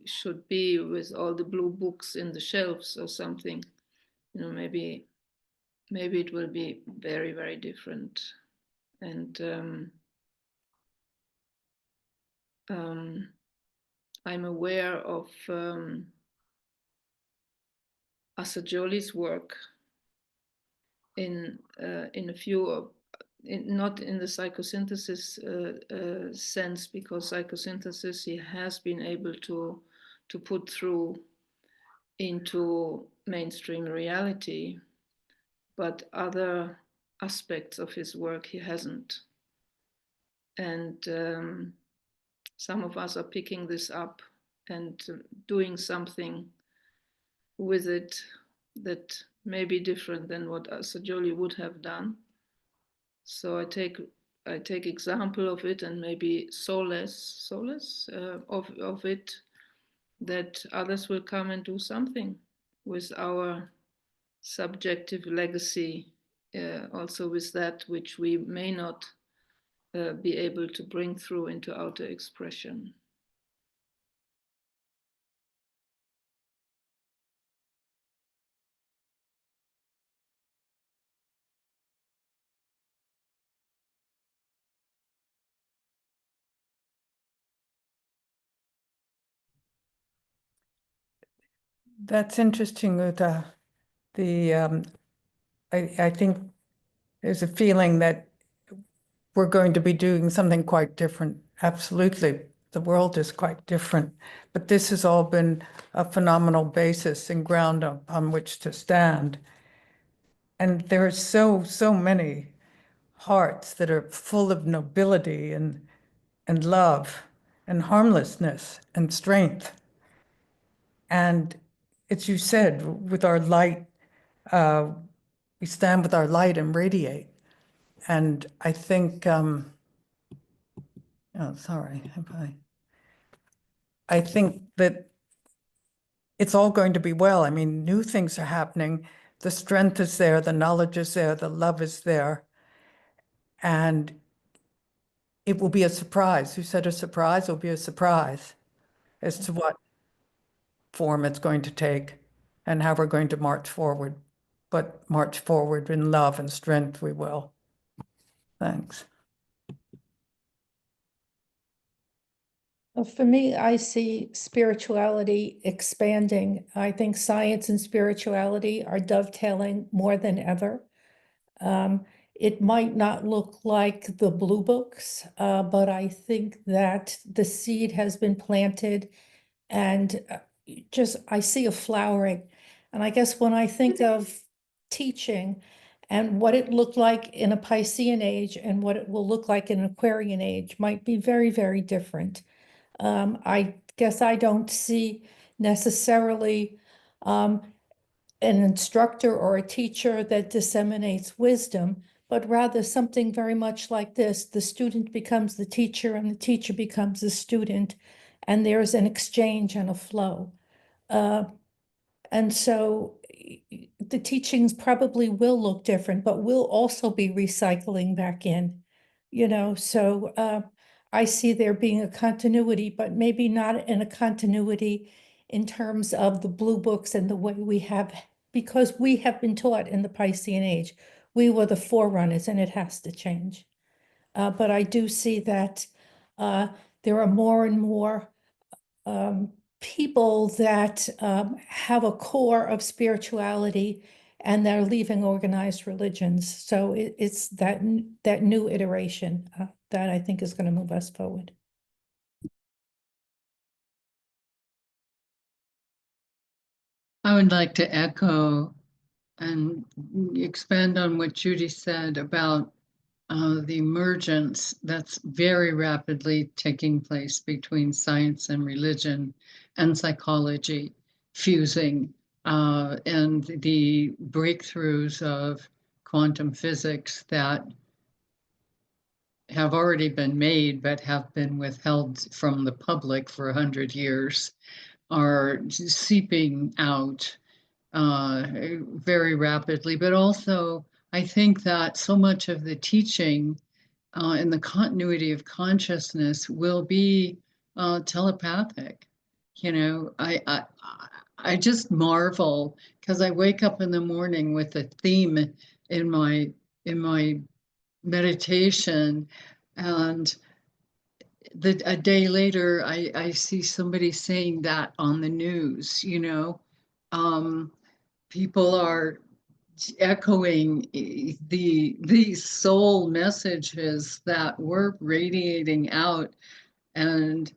should be with all the blue books in the shelves or something. You know, maybe it will be very, very different. And I'm aware of Assagioli's work in a few of, not in the psychosynthesis sense, because psychosynthesis he has been able to put through into mainstream reality, but other aspects of his work he hasn't. And some of us are picking this up and doing something with it that may be different than what Assagioli would have done. So I take example of it, and maybe solace of it, that others will come and do something with our subjective legacy, also with that which we may not be able to bring through into outer expression. That's interesting, Uta. I think there's a feeling that we're going to be doing something quite different. Absolutely. The world is quite different. But this has all been a phenomenal basis and ground upon which to stand. And there are so many hearts that are full of nobility and love and harmlessness and strength. And as you said, with our light, we stand with our light and radiate. And I think, oh, sorry, I think that it's all going to be well. I mean, new things are happening. The strength is there, the knowledge is there, the love is there. And it will be a surprise. Who said a surprise? It will be a surprise as to what form it's going to take and how we're going to march forward. But march forward in love and strength we will. Thanks. Well, for me, I see spirituality expanding. I think science and spirituality are dovetailing more than ever. It might not look like the blue books, but I think that the seed has been planted, and I see a flowering. And I guess when I think of teaching and what it looked like in a Piscean age and what it will look like in an Aquarian age might be very, very different. I guess I don't see necessarily an instructor or a teacher that disseminates wisdom, but rather something very much like this. The student becomes the teacher and the teacher becomes the student, and there's an exchange and a flow. And so the teachings probably will look different, but we'll also be recycling back in, so I see there being a continuity, but maybe not in a continuity in terms of the blue books and the way we have, because we have been taught in the Piscean age, we were the forerunners and it has to change. But I do see that there are more and more people that have a core of spirituality and they're leaving organized religions. So it's that new iteration that I think is going to move us forward. I would like to echo and expand on what Judy said about the emergence that's very rapidly taking place between science and religion and psychology fusing, and the breakthroughs of quantum physics that have already been made but have been withheld from the public for 100 years are seeping out very rapidly. But also, I think that so much of the teaching and the continuity of consciousness will be telepathic. You know, I just marvel because I wake up in the morning with a theme in my meditation, and a day later I see somebody saying that on the news, you know. People are echoing these soul messages that we're radiating out, and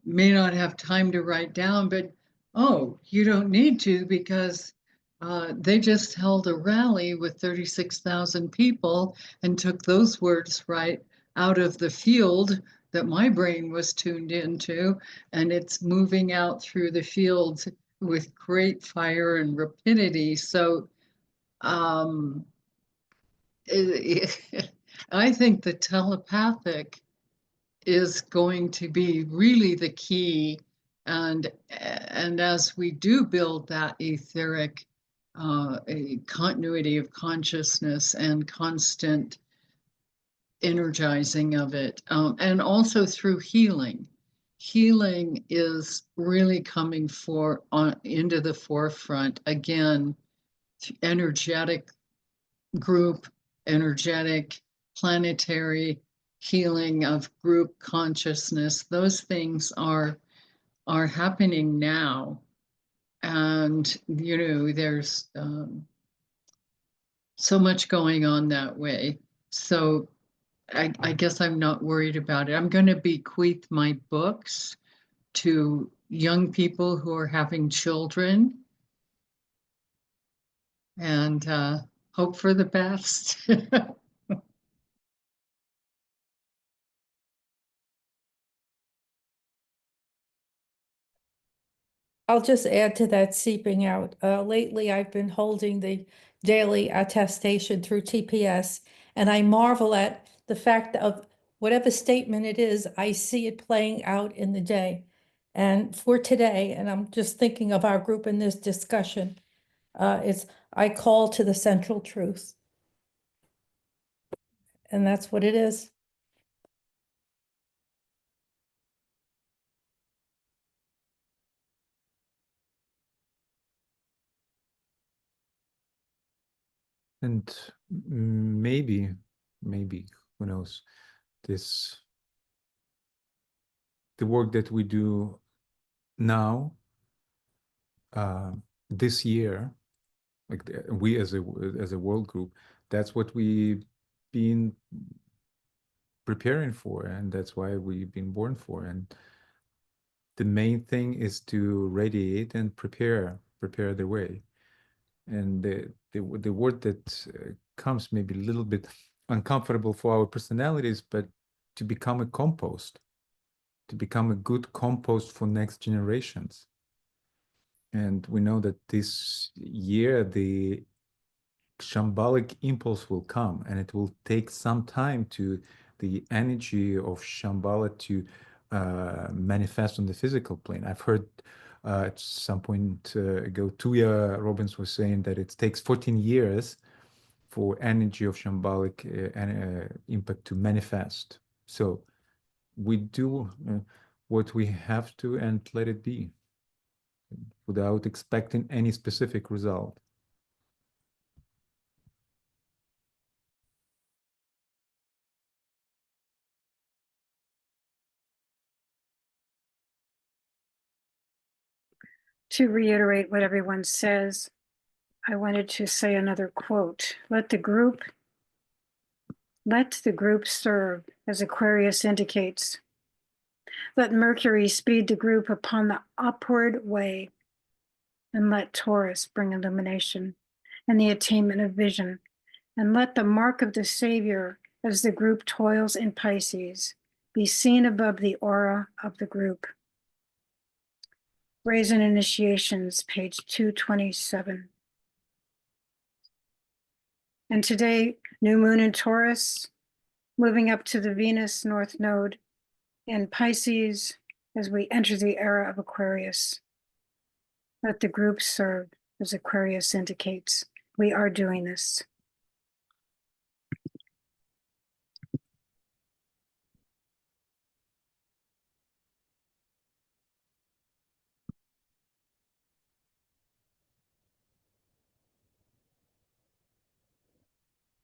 may not have time to write down, but oh, you don't need to, because they just held a rally with 36,000 people and took those words right out of the field that my brain was tuned into, and it's moving out through the fields with great fire and rapidity. So I think the telepathic is going to be really the key, and as we do build that etheric a continuity of consciousness and constant energizing of it, and also through healing. Healing is really coming into the forefront again. Energetic group, energetic, planetary healing of group consciousness. Those things are happening now, and you know, there's so much going on that way. So I guess I'm not worried about it. I'm going to bequeath my books to young people who are having children, and hope for the best. I'll just add to that seeping out. Lately, I've been holding the daily attestation through TPS, and I marvel at the fact of whatever statement it is, I see it playing out in the day. And for today, and I'm just thinking of our group in this discussion, it's I call to the central truth. And that's what it is. And maybe, who knows, the work that we do now, this year, like we as a world group, that's what we've been preparing for, and that's why we've been born for. And the main thing is to radiate and prepare the way. And the word that comes maybe a little bit uncomfortable for our personalities, but to become a compost, to become a good compost for next generations. And we know that this year the shambolic impulse will come, and it will take some time to the energy of Shambhala to manifest on the physical plane. I've heard at some point ago, Tuya Robbins was saying that it takes 14 years for energy of shambolic impact to manifest. So we do what we have to and let it be without expecting any specific result. To reiterate what everyone says, I wanted to say another quote. Let the group serve, as Aquarius indicates. Let Mercury speed the group upon the upward way, and let Taurus bring illumination and the attainment of vision, and let the mark of the Savior, as the group toils in Pisces, be seen above the aura of the group. Rays and Initiations, page 227. And today, new moon in Taurus, moving up to the Venus North Node in Pisces as we enter the era of Aquarius. Let the group serve, as Aquarius indicates. We are doing this.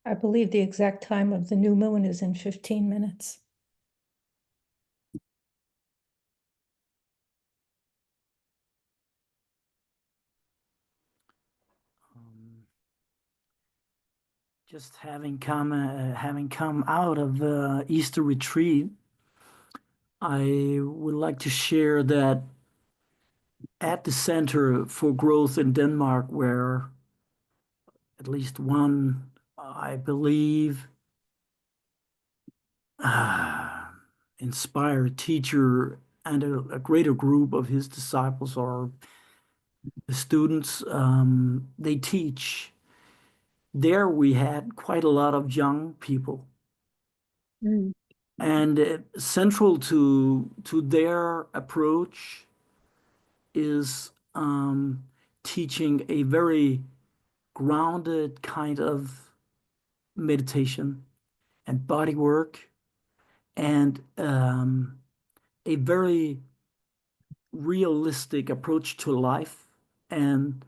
I believe the exact time of the new moon is in 15 minutes. Just having come out of the Easter retreat, I would like to share that at the Center for Growth in Denmark, where at least one, I believe, inspired teacher and a greater group of his disciples or the students, they teach. There we had quite a lot of young people. Mm. And central to their approach is teaching a very grounded kind of meditation and body work, and a very realistic approach to life and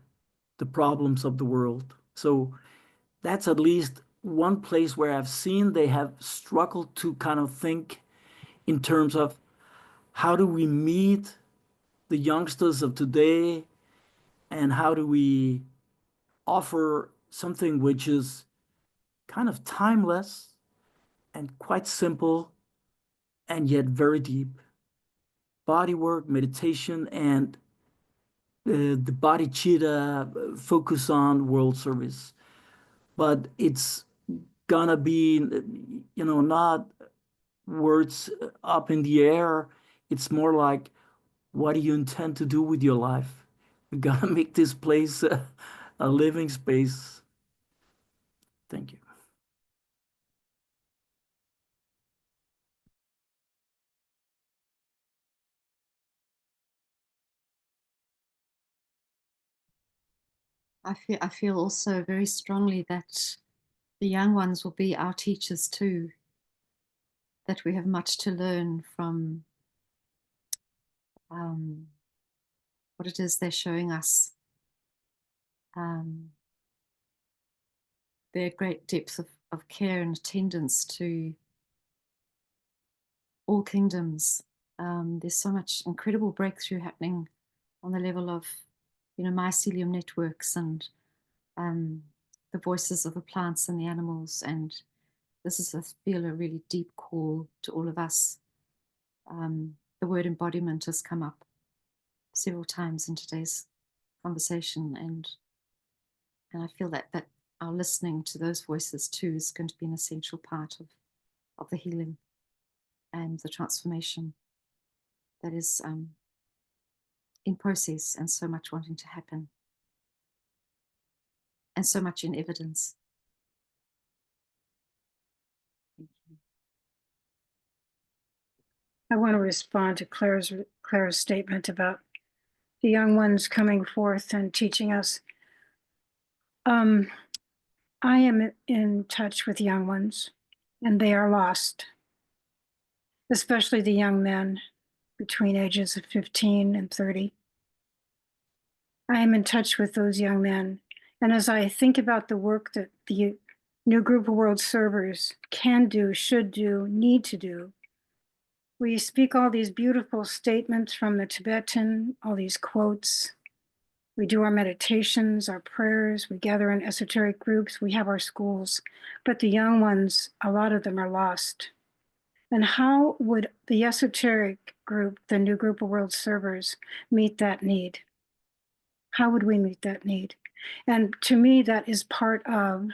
the problems of the world. So that's at least one place where I've seen they have struggled to kind of think in terms of how do we meet the youngsters of today, and how do we offer something which is kind of timeless and quite simple and yet very deep. Body work, meditation, and the body cheetah focus on world service. But it's gonna be, not words up in the air. It's more like, what do you intend to do with your life? We gotta make this place a living space. Thank you. I feel also very strongly that the young ones will be our teachers too, that we have much to learn from what it is they're showing us, their great depth of care and attendance to all kingdoms. There's so much incredible breakthrough happening on the level of, mycelium networks and the voices of the plants and the animals. And this is, I feel, a really deep call to all of us. The word embodiment has come up several times in today's conversation, and I feel that our listening to those voices too is going to be an essential part of the healing and the transformation that is in process, and so much wanting to happen, and so much in evidence. Thank you. I want to respond to Claire's statement about the young ones coming forth and teaching us. I am in touch with young ones, and they are lost, especially the young men between ages of 15 and 30. I am in touch with those young men. And as I think about the work that the new group of world servers can do, should do, need to do, we speak all these beautiful statements from the Tibetan, all these quotes. We do our meditations, our prayers, we gather in esoteric groups, we have our schools, but the young ones, a lot of them are lost. And how would the esoteric group, the new group of world servers, meet that need? How would we meet that need? And to me, that is part of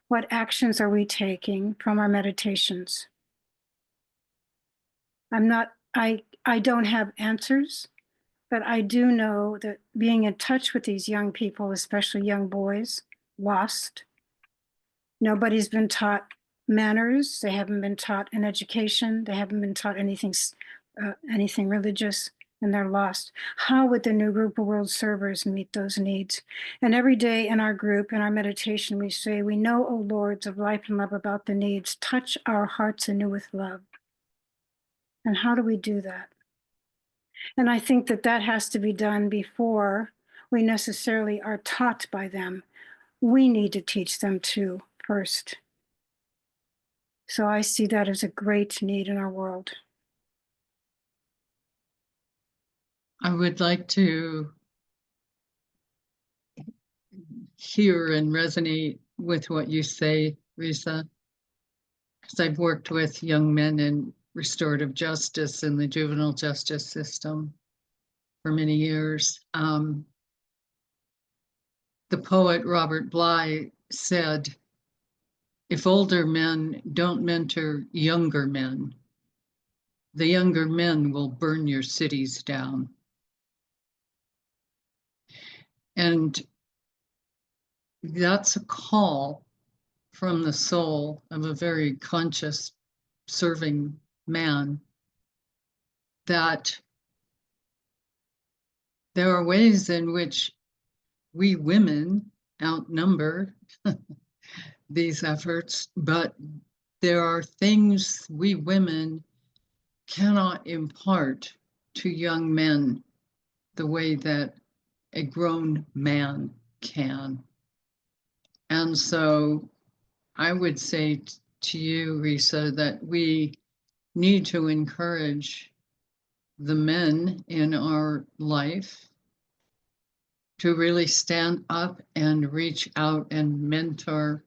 what actions are we taking from our meditations. I don't have answers, but I do know that being in touch with these young people, especially young boys, lost. Nobody's been taught manners. They haven't been taught an education. They haven't been taught anything religious, and they're lost. How would the new group of world servers meet those needs? And every day in our group, in our meditation, we say, we know, O Lords of life and love, about the needs. Touch our hearts anew with love. And how do we do that? And I think that has to be done before we necessarily are taught by them. We need to teach them too first. So I see that as a great need in our world. I would like to hear and resonate with what you say, Risa, because I've worked with young men in restorative justice in the juvenile justice system for many years. The poet Robert Bly said, if older men don't mentor younger men, the younger men will burn your cities down. And that's a call from the soul of a very conscious, serving man, that there are ways in which we women outnumber these efforts, but there are things we women cannot impart to young men the way that a grown man can. And so I would say to you, Risa, that we need to encourage the men in our life to really stand up and reach out and mentor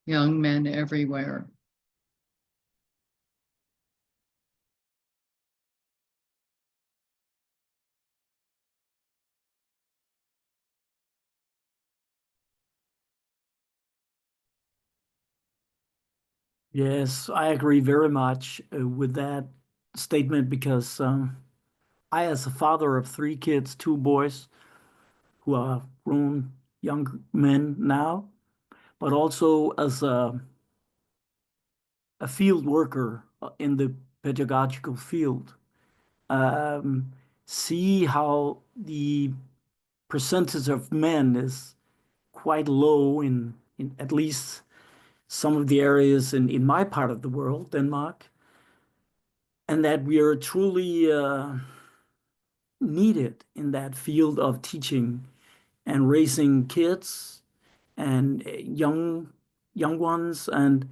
young men everywhere. Yes, I agree very much with that statement because I, as a father of 3 kids, 2 boys who are grown young men now, but also as a field worker in the pedagogical field, um, see how the percentage of men is quite low in at least some of the areas in my part of the world, Denmark, and that we are truly needed in that field of teaching and raising kids and young ones and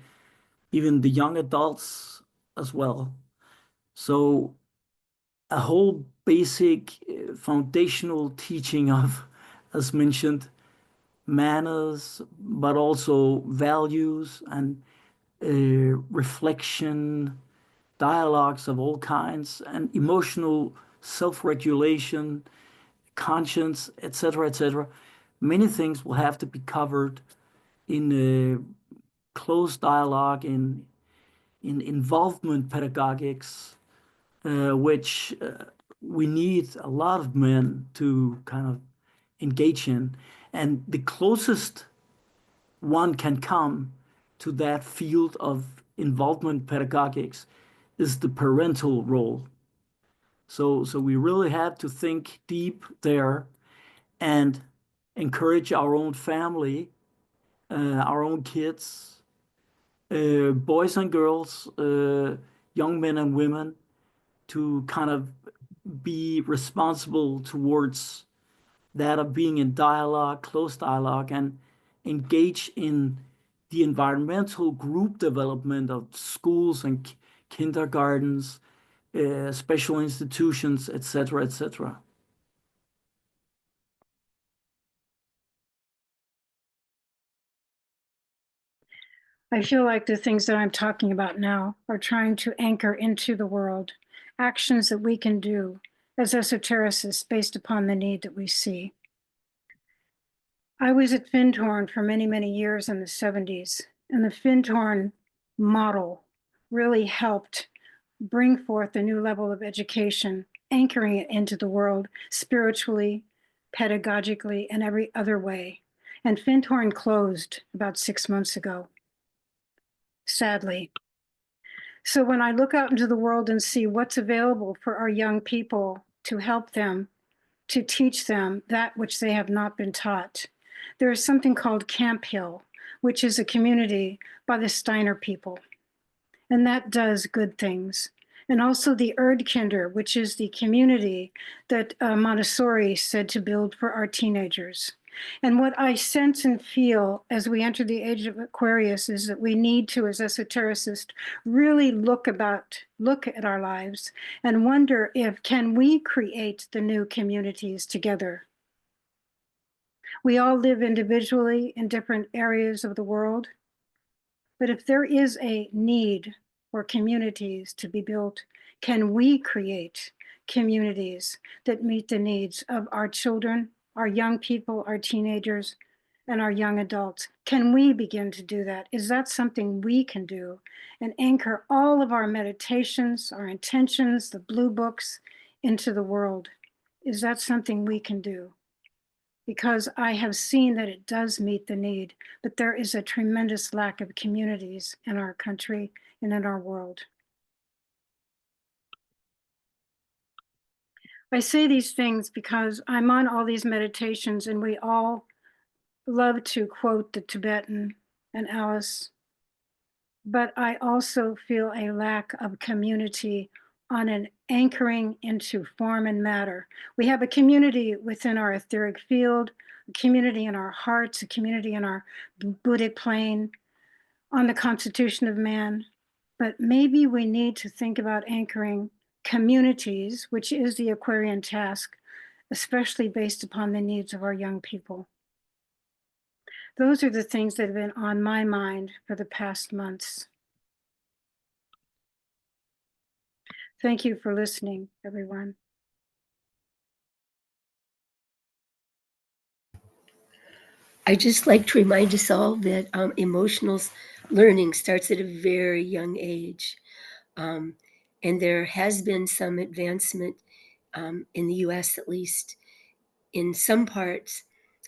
even the young adults as well. So a whole basic foundational teaching of, as mentioned, manners, but also values and reflection, dialogues of all kinds, and emotional self-regulation, conscience, etc., etc. Many things will have to be covered in a close dialogue, in involvement pedagogics, which we need a lot of men to kind of engage in. And the closest one can come to that field of involvement pedagogics is the parental role. So we really have to think deep there and encourage our own family, our own kids, boys and girls, young men and women, to kind of be responsible towards that of being in dialogue, close dialogue, and engage in the environmental group development of schools and kindergartens, special institutions, etc., etc. I feel like the things that I'm talking about now are trying to anchor into the world, actions that we can do as esotericists based upon the need that we see. I was at Findhorn for many, many years in the 70s, and the Findhorn model really helped bring forth a new level of education, anchoring it into the world spiritually, pedagogically, and every other way. And Findhorn closed about 6 months ago, sadly. So when I look out into the world and see what's available for our young people to help them, to teach them that which they have not been taught, there is something called Camp Hill, which is a community by the Steiner people. And that does good things. And also the Erdkinder, which is the community that Montessori said to build for our teenagers. And what I sense and feel as we enter the age of Aquarius is that we need to, as esotericists, really look at our lives and wonder if can we create the new communities together. We all live individually in different areas of the world, but if there is a need for communities to be built, can we create communities that meet the needs of our children, our young people, our teenagers, and our young adults? Can we begin to do that? Is that something we can do and anchor all of our meditations, our intentions, the blue books into the world? Is that something we can do? Because I have seen that it does meet the need, but there is a tremendous lack of communities in our country and in our world. I say these things because I'm on all these meditations and we all love to quote the Tibetan and Alice, but I also feel a lack of community on an anchoring into form and matter. We have a community within our etheric field, a community in our hearts, a community in our Buddhic plane, on the constitution of man. But maybe we need to think about anchoring communities, which is the Aquarian task, especially based upon the needs of our young people. Those are the things that have been on my mind for the past months. Thank you for listening, everyone. I just like to remind us all that emotional learning starts at a very young age. And there has been some advancement in the US, at least in some parts,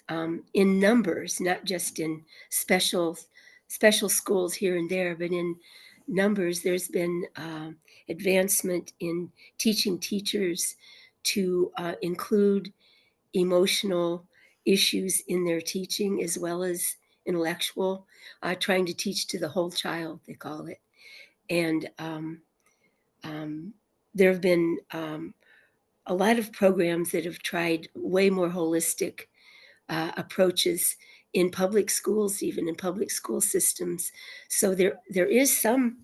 in numbers, not just in special schools here and there, but in numbers. There's been advancement in teaching teachers to include emotional issues in their teaching as well as intellectual, trying to teach to the whole child, they call it. And there have been a lot of programs that have tried way more holistic approaches in public schools, even in public school systems. So there is some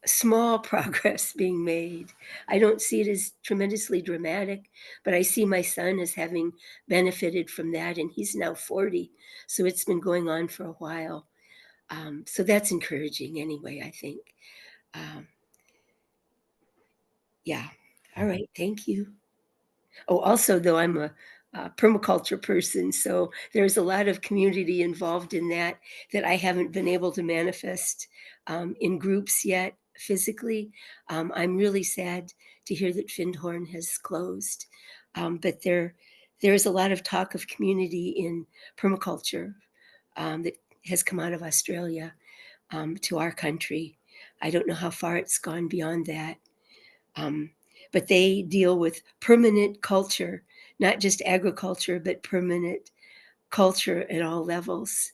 small progress being made. I don't see it as tremendously dramatic, but I see my son as having benefited from that, and he's now 40, so it's been going on for a while. So that's encouraging anyway, I think. Yeah. All right. Thank you. Oh, also, though, I'm a permaculture person, so there's a lot of community involved in that I haven't been able to manifest in groups yet physically. I'm really sad to hear that Findhorn has closed, but there is a lot of talk of community in permaculture that has come out of Australia to our country. I don't know how far it's gone beyond that. But they deal with permanent culture, not just agriculture, but permanent culture at all levels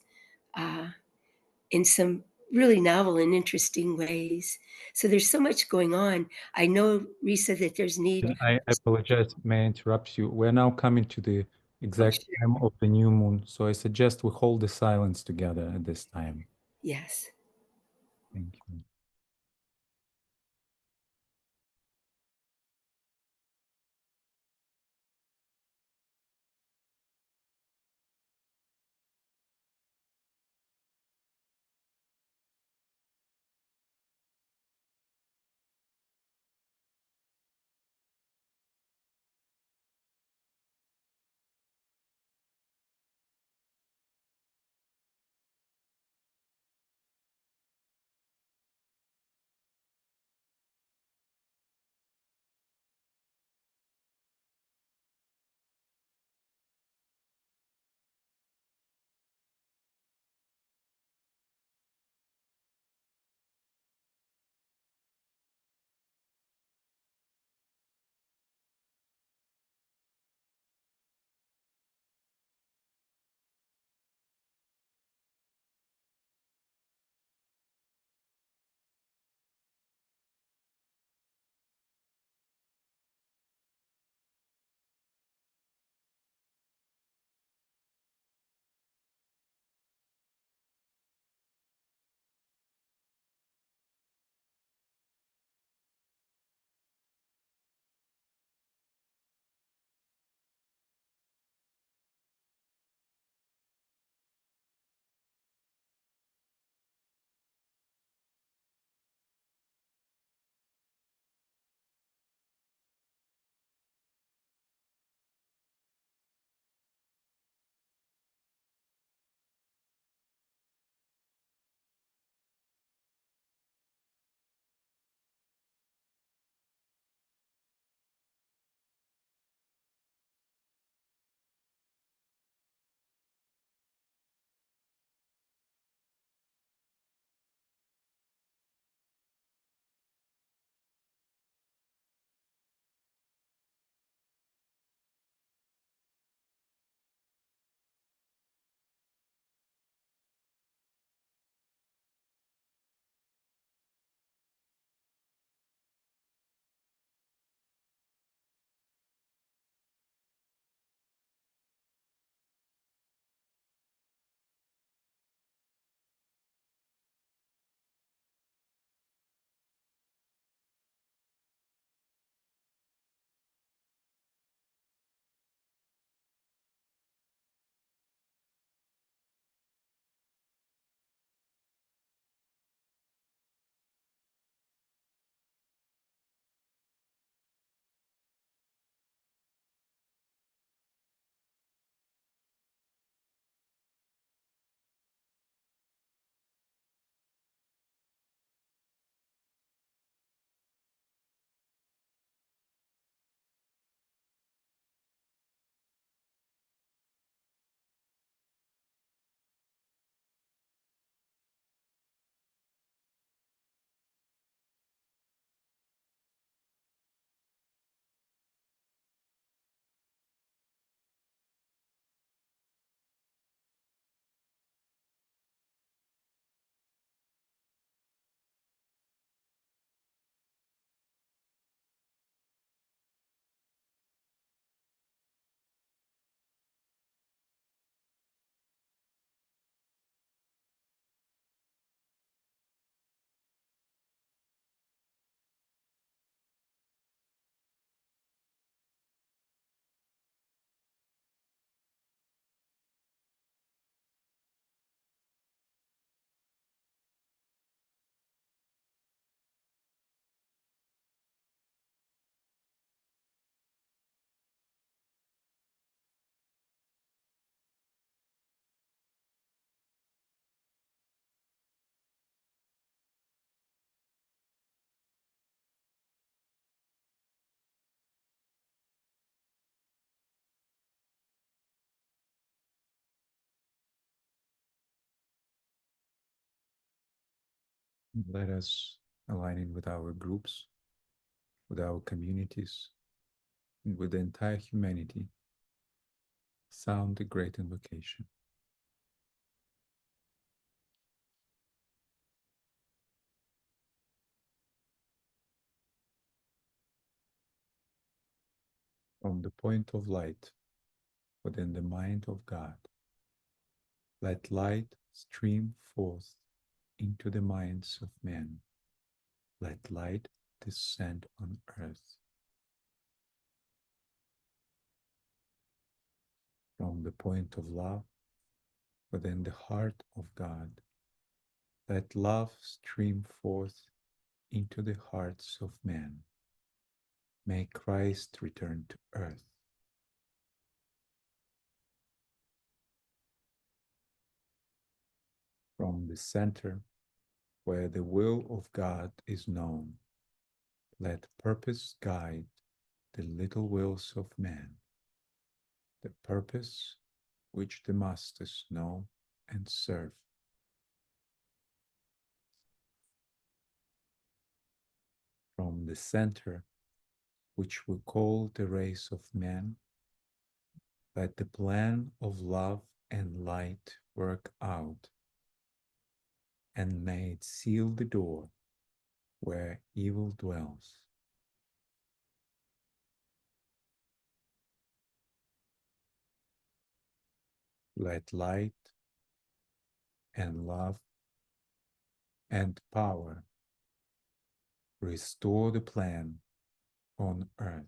in some really novel and interesting ways. So there's so much going on. I know, Risa, that there's need. I apologize, may I interrupt you? We're now coming to the exact sure. time of the new moon, so I suggest we hold the silence together at this time. Yes. Thank you. Let us align in with our groups, with our communities, and with the entire humanity. Sound the great invocation. From the point of light within the mind of God, let light stream forth into the minds of men. Let light descend on earth. From the point of love within the heart of God, let love stream forth into the hearts of men. May Christ return to earth. From the center where the will of God is known, let purpose guide the little wills of man, the purpose which the masters know and serve. From the center which we call the race of man, let the plan of love and light work out, and may it seal the door where evil dwells. Let light and love and power restore the plan on earth.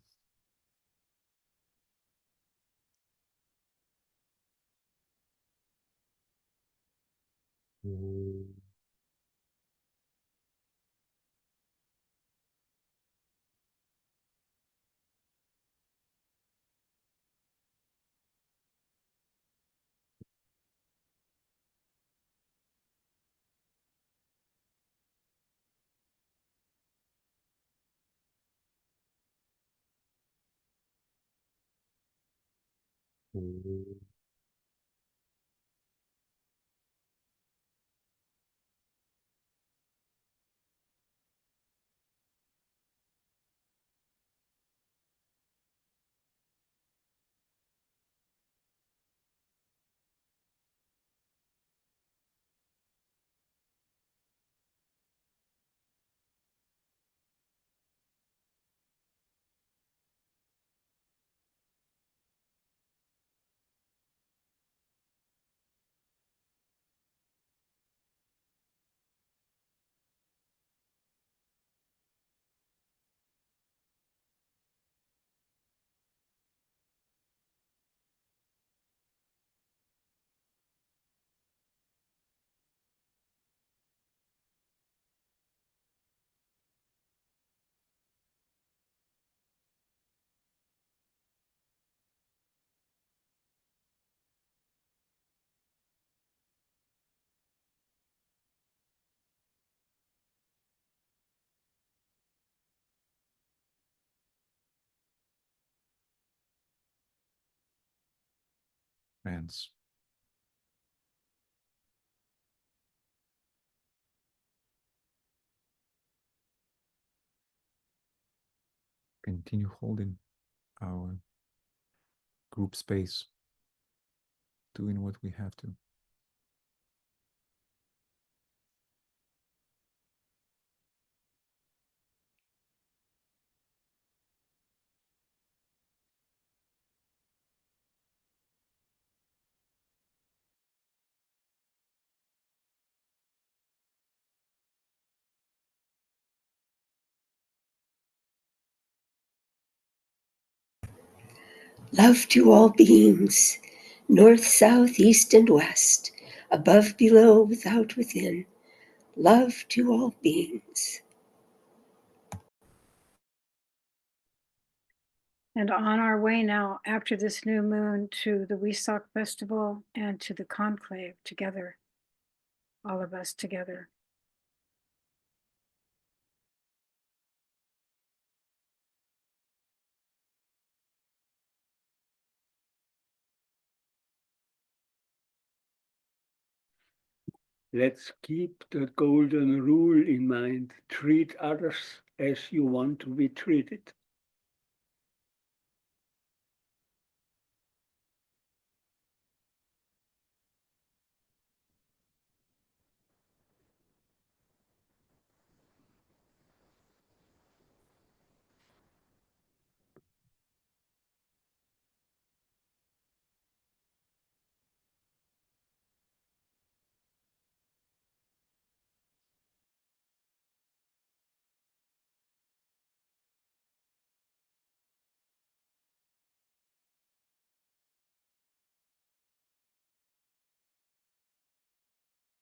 Friends, continue holding our group space, doing what we have to. Love to all beings, north, south, east, and west, above, below, without, within. Love to all beings. And on our way now, after this new moon, to the Wesak Festival and to the conclave together, all of us together. Let's keep the golden rule in mind. Treat others as you want to be treated.